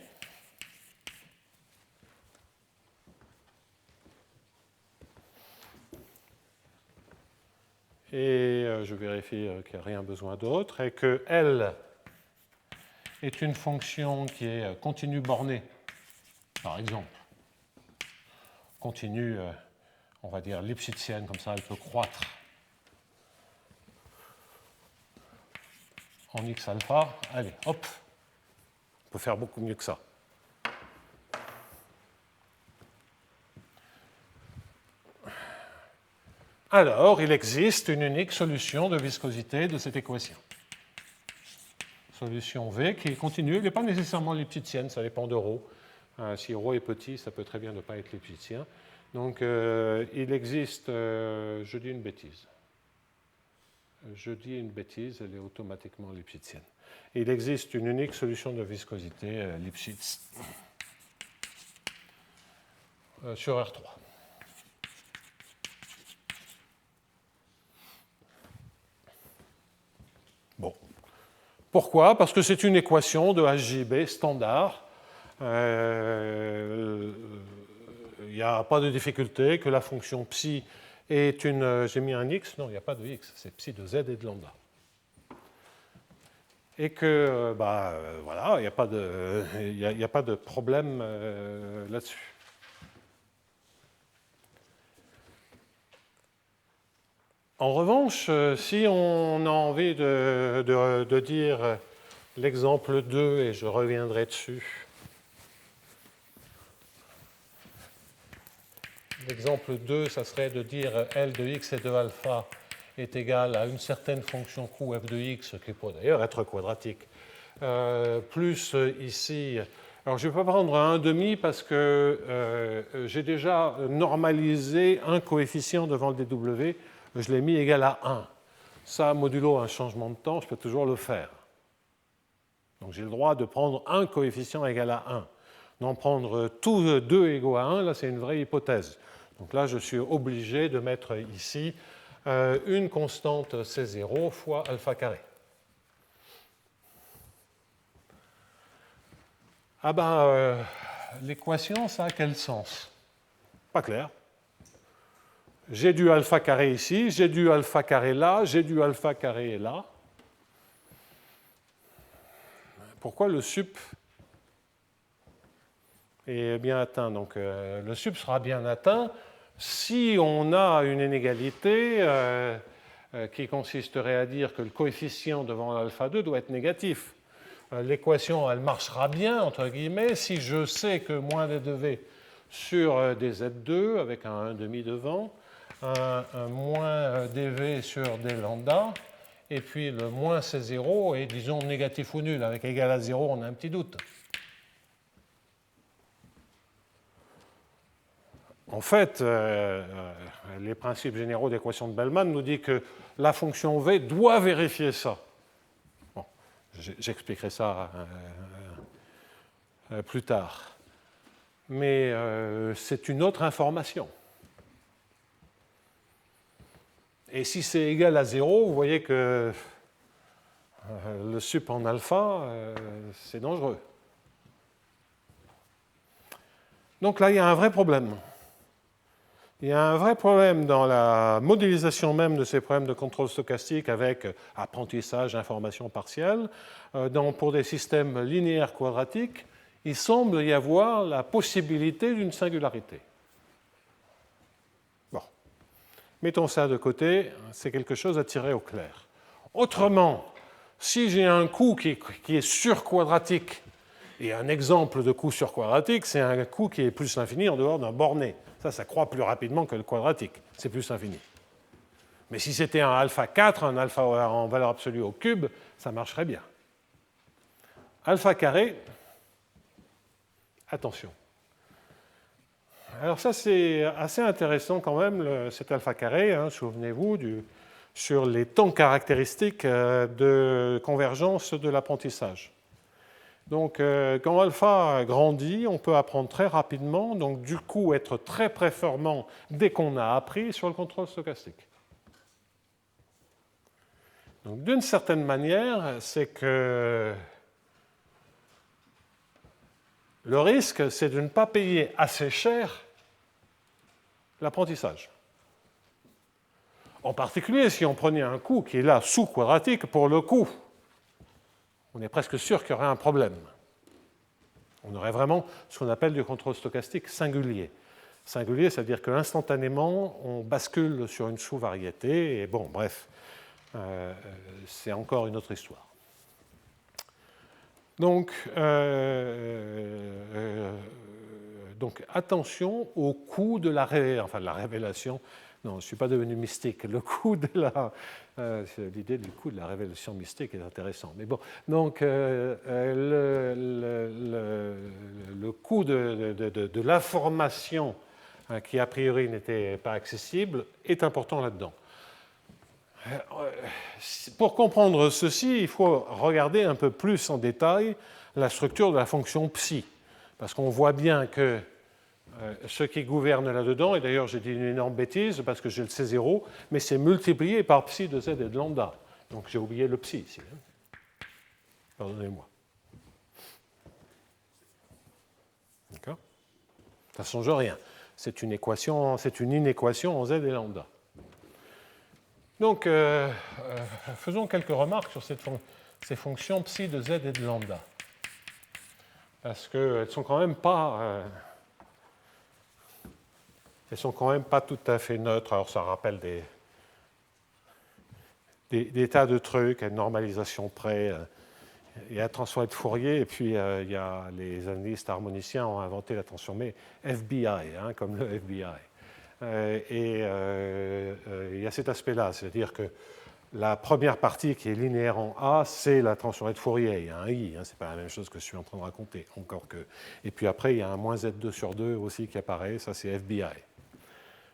et je vérifie qu'il n'y a rien besoin d'autre, et que L est une fonction qui est continue bornée, par exemple, continue, on va dire lipschitzienne, comme ça elle peut croître en x alpha, allez, hop, on peut faire beaucoup mieux que ça. Alors, il existe une unique solution de viscosité de cette équation. Solution V qui est continue, elle n'est pas nécessairement lipschitzienne, ça dépend de ρ. Si ρ est petit, ça peut très bien ne pas être lipschitzien. Donc, il existe, je dis une bêtise. Elle est automatiquement lipschitzienne. Il existe une unique solution de viscosité Lipschitz sur R3. Bon. Pourquoi? Parce que c'est une équation de HJB standard. Il n'y a pas de difficulté que la fonction psi est une... J'ai mis un x? Non, il n'y a pas de x, c'est psi de z et de lambda. Et que, voilà, il n'y a pas de problème là-dessus. En revanche, si on a envie de dire l'exemple 2, et je reviendrai dessus, l'exemple 2, ça serait de dire L de x et de alpha est égal à une certaine fonction Q f de x, qui peut d'ailleurs être quadratique, plus ici... Alors, je ne vais pas prendre un 1,5 parce que j'ai déjà normalisé un coefficient devant le dw, je l'ai mis égal à 1. Ça, modulo un changement de temps, je peux toujours le faire. Donc, j'ai le droit de prendre un coefficient égal à 1. D'en prendre tous deux égaux à 1, là, c'est une vraie hypothèse. Donc là, je suis obligé de mettre ici une constante C0 fois alpha carré. Ah ben, l'équation, ça a quel sens? Pas clair. J'ai du alpha carré ici, j'ai du alpha carré là, j'ai du alpha carré là. Pourquoi le sup est bien atteint? Donc le sup sera bien atteint si on a une inégalité qui consisterait à dire que le coefficient devant l'alpha 2 doit être négatif. L'équation, elle marchera bien, entre guillemets, si je sais que moins d2v sur des z2 avec un 1,5 devant, un moins dv sur d lambda, et puis le moins c0 est, disons, négatif ou nul. Avec égal à 0, on a un petit doute. En fait, les principes généraux d'équation de Bellman nous disent que la fonction v doit vérifier ça. Bon, j'expliquerai ça plus tard. Mais c'est une autre information. Et si c'est égal à 0, vous voyez que le sup en alpha, c'est dangereux. Donc là, il y a un vrai problème. Il y a un vrai problème dans la modélisation même de ces problèmes de contrôle stochastique avec apprentissage, information partielle. Pour des systèmes linéaires quadratiques, il semble y avoir la possibilité d'une singularité. Bon, mettons ça de côté, c'est quelque chose à tirer au clair. Autrement, si j'ai un coup qui est surquadratique, et un exemple de coup surquadratique, c'est un coup qui est plus infini en dehors d'un borné. Ça croît plus rapidement que le quadratique, c'est plus infini. Mais si c'était un alpha 4, un alpha en valeur absolue au cube, ça marcherait bien. Alpha carré, attention. Alors ça, c'est assez intéressant quand même, cet alpha carré, hein, souvenez-vous, sur les temps caractéristiques de convergence de l'apprentissage. Donc, quand alpha grandit, on peut apprendre très rapidement, donc du coup être très performant dès qu'on a appris sur le contrôle stochastique. Donc, d'une certaine manière, c'est que le risque, c'est de ne pas payer assez cher l'apprentissage. En particulier, si on prenait un coup qui est là sous-quadratique, pour le coup, on est presque sûr qu'il y aurait un problème. On aurait vraiment ce qu'on appelle du contrôle stochastique singulier. Singulier, c'est-à-dire qu'instantanément, on bascule sur une sous-variété, et bon, bref, c'est encore une autre histoire. Donc attention au coût de la révélation. Non, je ne suis pas devenu mystique. Le coût de la... l'idée du coût de la révélation mystique est intéressante. Mais bon, donc le coût de l'information qui a priori n'était pas accessible est important là-dedans. Pour comprendre ceci, il faut regarder un peu plus en détail la structure de la fonction psi. Parce qu'on voit bien que ce qui gouverne là-dedans, et d'ailleurs j'ai dit une énorme bêtise parce que j'ai le C0, mais c'est multiplié par psi de z et de lambda. Donc j'ai oublié le psi ici. Pardonnez-moi. D'accord ? Ça ne change rien. C'est une inéquation en z et lambda. Donc faisons quelques remarques sur ces fonctions psi de z et de lambda. Parce qu'elles ne sont quand même pas... elles ne sont quand même pas tout à fait neutres. Alors, ça rappelle des tas de trucs, à une normalisation près. Il y a un transformé de Fourier, et puis il y a les analystes harmoniciens ont inventé la transformée FBI, hein, comme le FBI. Il y a cet aspect-là, c'est-à-dire que la première partie qui est linéaire en A, c'est la transformée de Fourier. Il y a un I, hein, ce n'est pas la même chose que je suis en train de raconter, encore que. Et puis après, il y a un moins Z2 sur 2 aussi qui apparaît, ça c'est FBI.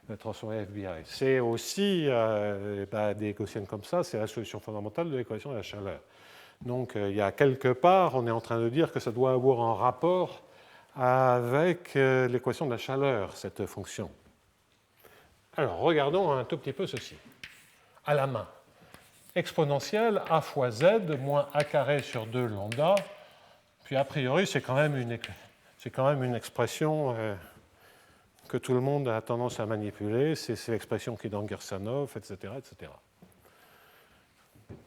La transformée FBI. C'est aussi des gaussiennes comme ça, c'est la solution fondamentale de l'équation de la chaleur. Donc il y a quelque part, on est en train de dire que ça doit avoir un rapport avec l'équation de la chaleur, cette fonction. Alors regardons un tout petit peu ceci, à la main. Exponentielle a fois z moins a carré sur 2 lambda, puis a priori c'est quand même une expression que tout le monde a tendance à manipuler, c'est l'expression qui est dans Girsanov, etc., etc.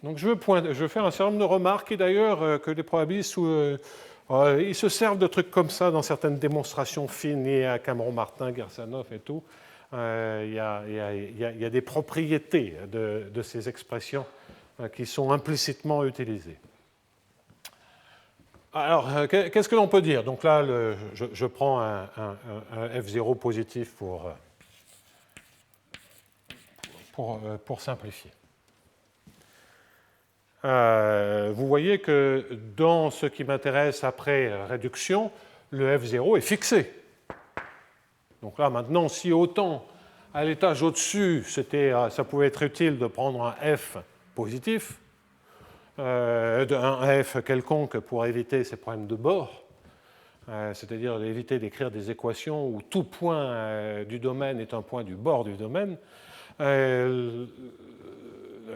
Donc je veux faire un certain nombre de remarques, et d'ailleurs que les probabilistes, ils se servent de trucs comme ça dans certaines démonstrations fines liées à Cameron-Martin, Girsanov et tout. Il y a des propriétés de ces expressions qui sont implicitement utilisées. Alors, qu'est-ce que l'on peut dire? Donc là, je prends un F0 positif pour simplifier. Vous voyez que dans ce qui m'intéresse après réduction, le F0 est fixé. Donc là, maintenant, si autant à l'étage au-dessus, ça pouvait être utile de prendre un F positif, un F quelconque pour éviter ces problèmes de bord, c'est-à-dire éviter d'écrire des équations où tout point du domaine est un point du bord du domaine,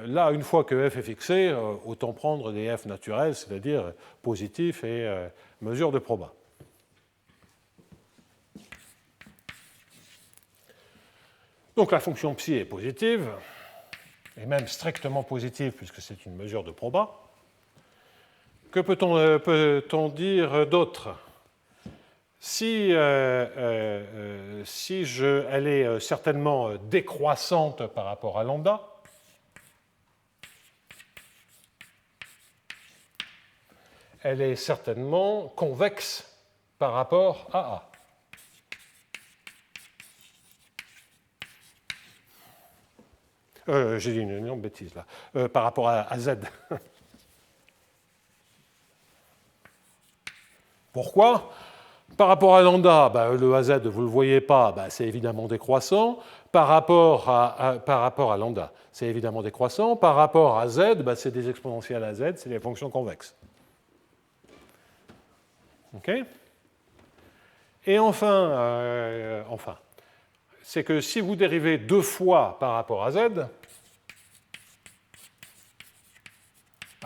là, une fois que f est fixé, autant prendre des f naturels, c'est-à-dire positifs et mesure de proba. Donc la fonction psi est positive, et même strictement positive puisque c'est une mesure de proba. Que peut-on dire d'autre? Si elle est certainement décroissante par rapport à lambda, elle est certainement convexe par rapport à A. J'ai dit une énorme bêtise là. Par rapport à Z. Pourquoi? Par rapport à lambda, le AZ, vous ne le voyez pas, c'est évidemment décroissant. Par rapport à lambda, c'est évidemment décroissant. Par rapport à Z, c'est des exponentielles à Z, c'est des fonctions convexes. OK? Et enfin, c'est que si vous dérivez 2 fois par rapport à Z,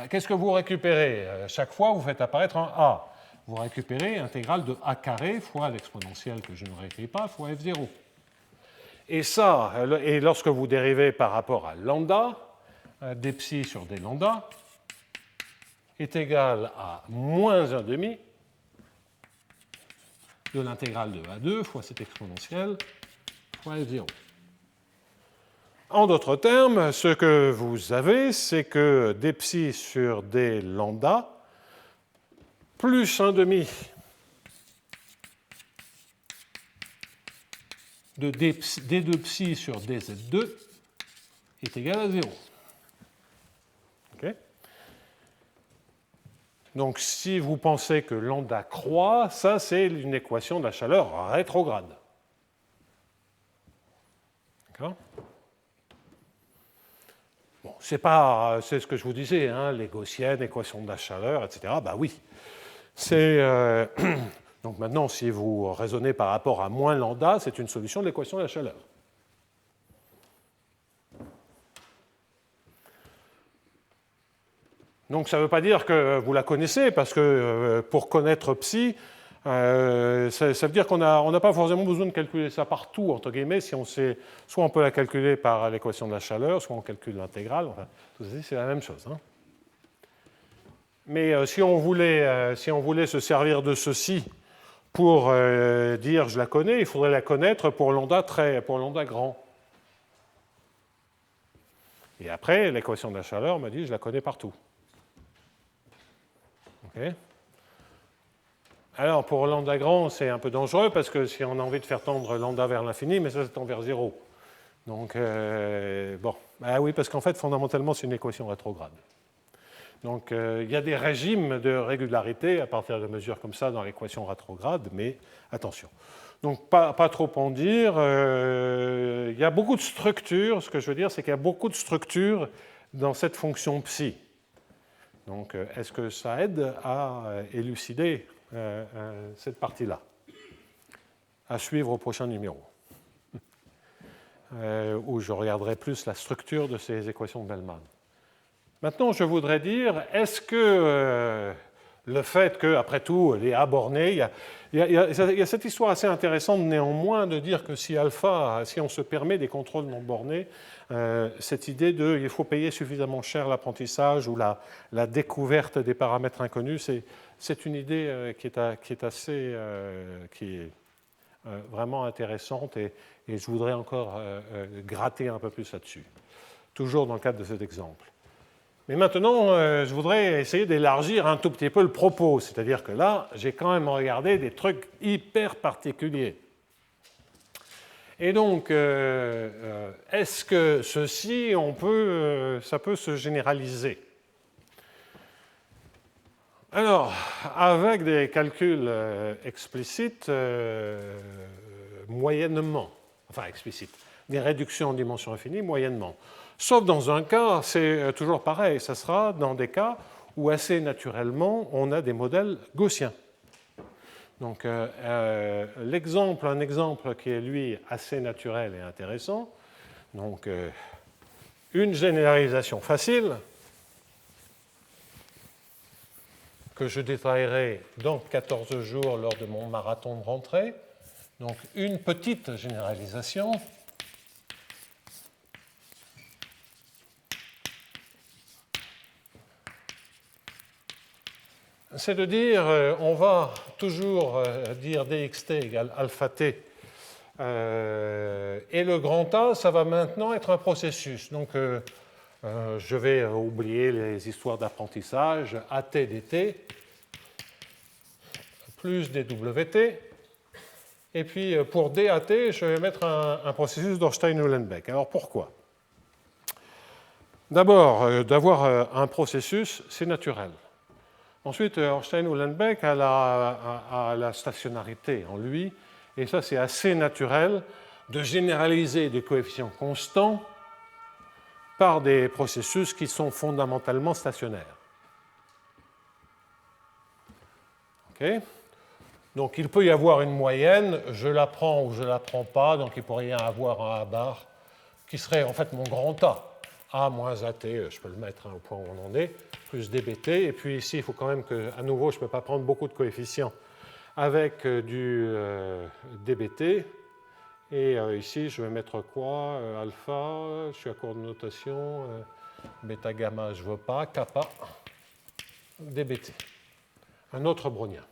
qu'est-ce que vous récupérez? Chaque fois, vous faites apparaître un A. Vous récupérez l'intégrale de A carré fois l'exponentielle que je ne réécris pas fois F0. Et lorsque vous dérivez par rapport à lambda, d psi sur d lambda est égal à moins 1,5 de l'intégrale de A2 fois cette exponentielle fois F0. En d'autres termes, ce que vous avez, c'est que d psi sur d lambda plus 1,5 de d2 psi sur dz2 est égal à 0. Okay. Donc si vous pensez que lambda croît, ça c'est une équation de la chaleur rétrograde. D'accord? Bon, c'est ce que je vous disais, hein, les gaussiennes, équation de la chaleur, etc. Oui. Donc maintenant, si vous raisonnez par rapport à moins lambda, c'est une solution de l'équation de la chaleur. Donc ça ne veut pas dire que vous la connaissez, parce que pour connaître psi, ça veut dire qu'on n'a pas forcément besoin de calculer ça partout, entre guillemets, si on sait, soit on peut la calculer par l'équation de la chaleur, soit on calcule l'intégrale, enfin, tout ça, c'est la même chose. Hein. Mais si on voulait se servir de ceci pour dire je la connais, il faudrait la connaître pour lambda grand. Et après, l'équation de la chaleur m'a dit je la connais partout. Okay. Alors pour lambda grand, c'est un peu dangereux parce que si on a envie de faire tendre lambda vers l'infini, mais ça tend vers 0. Donc oui, parce qu'en fait, fondamentalement, c'est une équation rétrograde. Donc il y a des régimes de régularité à partir de mesures comme ça dans l'équation rétrograde, mais attention. Donc pas trop en dire. Il y a beaucoup de structures. Ce que je veux dire, c'est qu'il y a beaucoup de structures dans cette fonction psi. Donc est-ce que ça aide à élucider cette partie-là? À suivre au prochain numéro, où je regarderai plus la structure de ces équations de Bellman. Maintenant, je voudrais dire, est-ce que le fait qu'après tout, les A bornés, il y a cette histoire assez intéressante néanmoins de dire que si on se permet des contrôles non bornés, cette idée de il faut payer suffisamment cher l'apprentissage ou la découverte des paramètres inconnus, c'est une idée qui est vraiment intéressante et je voudrais encore gratter un peu plus là-dessus, toujours dans le cadre de cet exemple. Mais maintenant, je voudrais essayer d'élargir un tout petit peu le propos, c'est-à-dire que là, j'ai quand même regardé des trucs hyper particuliers. Et donc, est-ce que ceci, ça peut se généraliser? Alors, avec des calculs explicites, moyennement, enfin explicites, des réductions en dimension infinie, moyennement. Sauf dans un cas, c'est toujours pareil, ça sera dans des cas où assez naturellement, on a des modèles gaussiens. Donc un exemple qui est lui assez naturel et intéressant, donc une généralisation facile que je détaillerai dans 14 jours lors de mon marathon de rentrée. Donc une petite généralisation c'est de dire, on va toujours dire dxt égale alpha t, et le grand A, ça va maintenant être un processus. Donc, je vais oublier les histoires d'apprentissage, at dt, plus dwt, et puis pour dat, je vais mettre un processus d'Ornstein-Uhlenbeck. Alors, pourquoi? D'abord, d'avoir un processus, c'est naturel. Ensuite, Ornstein-Uhlenbeck a la stationnarité en lui, et ça c'est assez naturel de généraliser des coefficients constants par des processus qui sont fondamentalement stationnaires. Okay. Donc il peut y avoir une moyenne, je la prends ou je ne la prends pas, donc il pourrait y avoir un A bar qui serait en fait mon grand A. A moins AT, je peux le mettre au point où on en est, plus dBT. Et puis ici, il faut quand même que, à nouveau, je ne peux pas prendre beaucoup de coefficients avec du dBT. Et ici, je vais mettre quoi? Alpha, je suis à court de notation, bêta, gamma, je ne veux pas, kappa, dBT. Un autre brownien.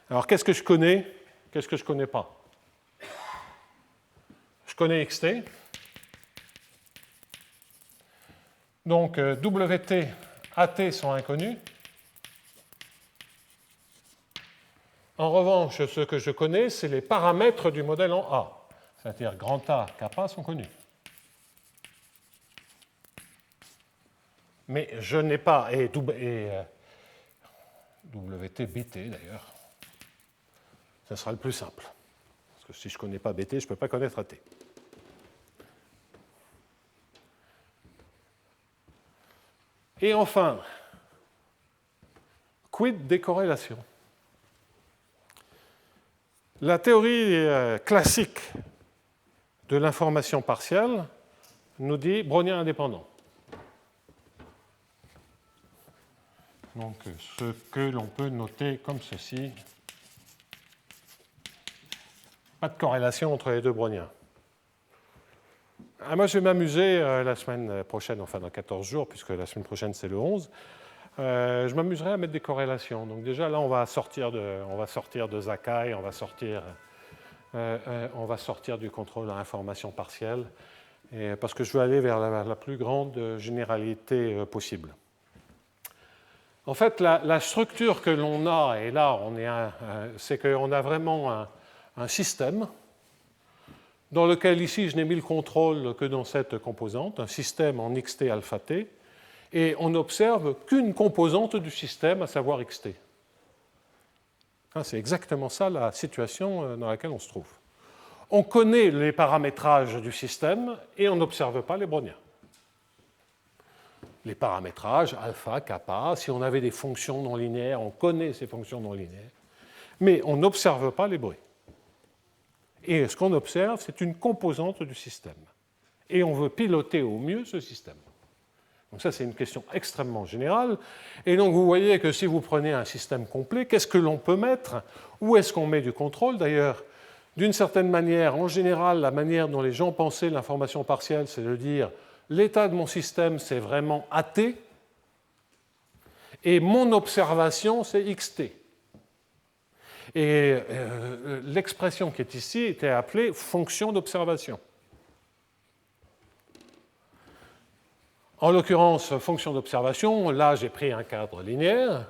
Alors, qu'est-ce que je connais? Qu'est-ce que je ne connais pas? Je connais xt. Donc, wt, at sont inconnus. En revanche, ce que je connais, c'est les paramètres du modèle en A. C'est-à-dire grand A, kappa sont connus. Mais je n'ai pas, et wt, bt d'ailleurs, ce sera le plus simple. Parce que si je ne connais pas bt, je ne peux pas connaître at. Et enfin, quid des corrélations? La théorie classique de l'information partielle nous dit brownien indépendant. Donc, ce que l'on peut noter comme ceci. Pas de corrélation entre les deux browniens. Moi, je vais m'amuser la semaine prochaine, enfin dans 14 jours, puisque la semaine prochaine, c'est le 11. Je m'amuserai à mettre des corrélations. Donc déjà, là, on va sortir de Zakai, on va sortir du contrôle à information partielle, parce que je veux aller vers la plus grande généralité possible. En fait, la structure que l'on a, et là, c'est qu'on a vraiment un système dans lequel, ici, je n'ai mis le contrôle que dans cette composante, un système en xt alpha t, et on n'observe qu'une composante du système, à savoir xt. C'est exactement ça la situation dans laquelle on se trouve. On connaît les paramétrages du système et on n'observe pas les browniens. Les paramétrages, alpha, kappa, si on avait des fonctions non linéaires, on connaît ces fonctions non linéaires, mais on n'observe pas les bruits. Et ce qu'on observe, c'est une composante du système. Et on veut piloter au mieux ce système. Donc ça, c'est une question extrêmement générale. Et donc, vous voyez que si vous prenez un système complet, qu'est-ce que l'on peut mettre? Où est-ce qu'on met du contrôle? D'ailleurs, d'une certaine manière, en général, la manière dont les gens pensaient l'information partielle, c'est de dire l'état de mon système, c'est vraiment AT, et mon observation, c'est XT. Et l'expression qui est ici était appelée fonction d'observation. En l'occurrence, fonction d'observation, là j'ai pris un cadre linéaire,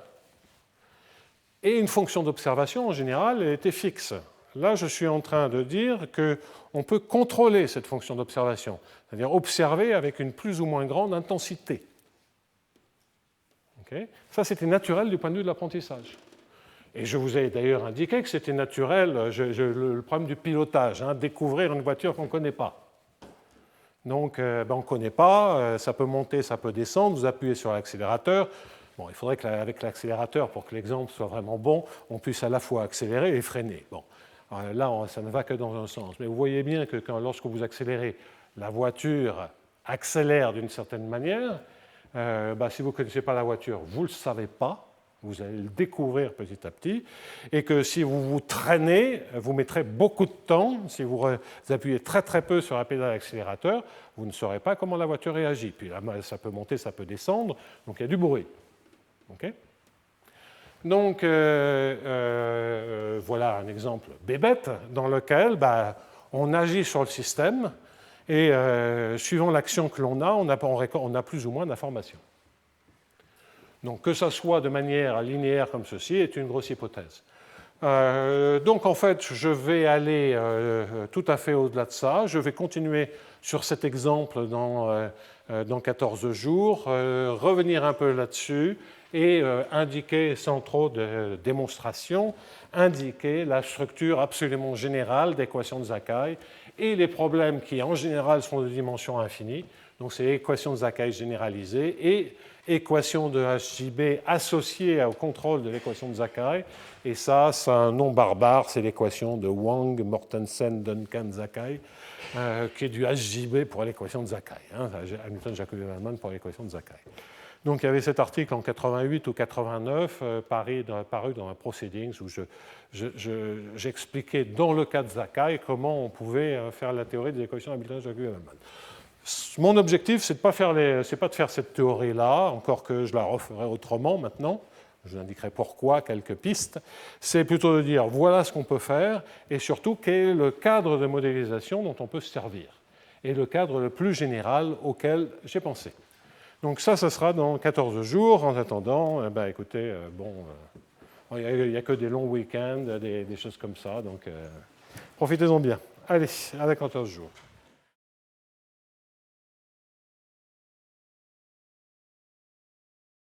et une fonction d'observation, en général, elle était fixe. Là, je suis en train de dire qu'on peut contrôler cette fonction d'observation, c'est-à-dire observer avec une plus ou moins grande intensité. Okay. Ça, c'était naturel du point de vue de l'apprentissage. Et je vous ai d'ailleurs indiqué que c'était naturel, le problème du pilotage, découvrir une voiture qu'on ne connaît pas. Donc, on ne connaît pas, ça peut monter, ça peut descendre, vous appuyez sur l'accélérateur. Bon, il faudrait qu'avec l'accélérateur, pour que l'exemple soit vraiment bon, on puisse à la fois accélérer et freiner. Bon. Alors là, ça ne va que dans un sens. Mais vous voyez bien que lorsque vous accélérez, la voiture accélère d'une certaine manière. Si vous ne connaissez pas la voiture, vous ne le savez pas. Vous allez le découvrir petit à petit. Et que si vous vous traînez, vous mettrez beaucoup de temps. Si vous appuyez très très peu sur la pédale d'accélérateur, vous ne saurez pas comment la voiture réagit. Puis là, ça peut monter, ça peut descendre. Donc il y a du bruit. Okay. Donc voilà un exemple bébête dans lequel on agit sur le système et suivant l'action que l'on a, on a plus ou moins d'informations. Donc que ça soit de manière linéaire comme ceci est une grosse hypothèse. Donc en fait, je vais aller tout à fait au-delà de ça. Je vais continuer sur cet exemple dans 14 jours, revenir un peu là-dessus et indiquer, sans trop de démonstration, indiquer la structure absolument générale d'équations de Sakai et les problèmes qui, en général, sont de dimension infinie. Donc c'est équation de Sakai généralisée et équation de HJB associée au contrôle de l'équation de Sakai. Et ça, c'est un nom barbare, c'est l'équation de Wang, Mortensen, Duncan, Sakai, qui est du HJB pour l'équation de Sakai. Hamilton, Jacobi, Bellman pour l'équation de Sakai. Donc il y avait cet article en 88 ou 89 paru dans un Proceedings où j'expliquais dans le cas de Sakai comment on pouvait faire la théorie des équations Hamilton, Jacobi, Bellman. Mon objectif, ce n'est pas de faire cette théorie-là, encore que je la referai autrement maintenant, je vous indiquerai pourquoi, quelques pistes, c'est plutôt de dire voilà ce qu'on peut faire et surtout quel est le cadre de modélisation dont on peut se servir et le cadre le plus général auquel j'ai pensé. Donc ça sera dans 14 jours. En attendant, écoutez, il n'y a que des longs week-ends, des choses comme ça, donc profitez-en bien. Allez, à 14 jours.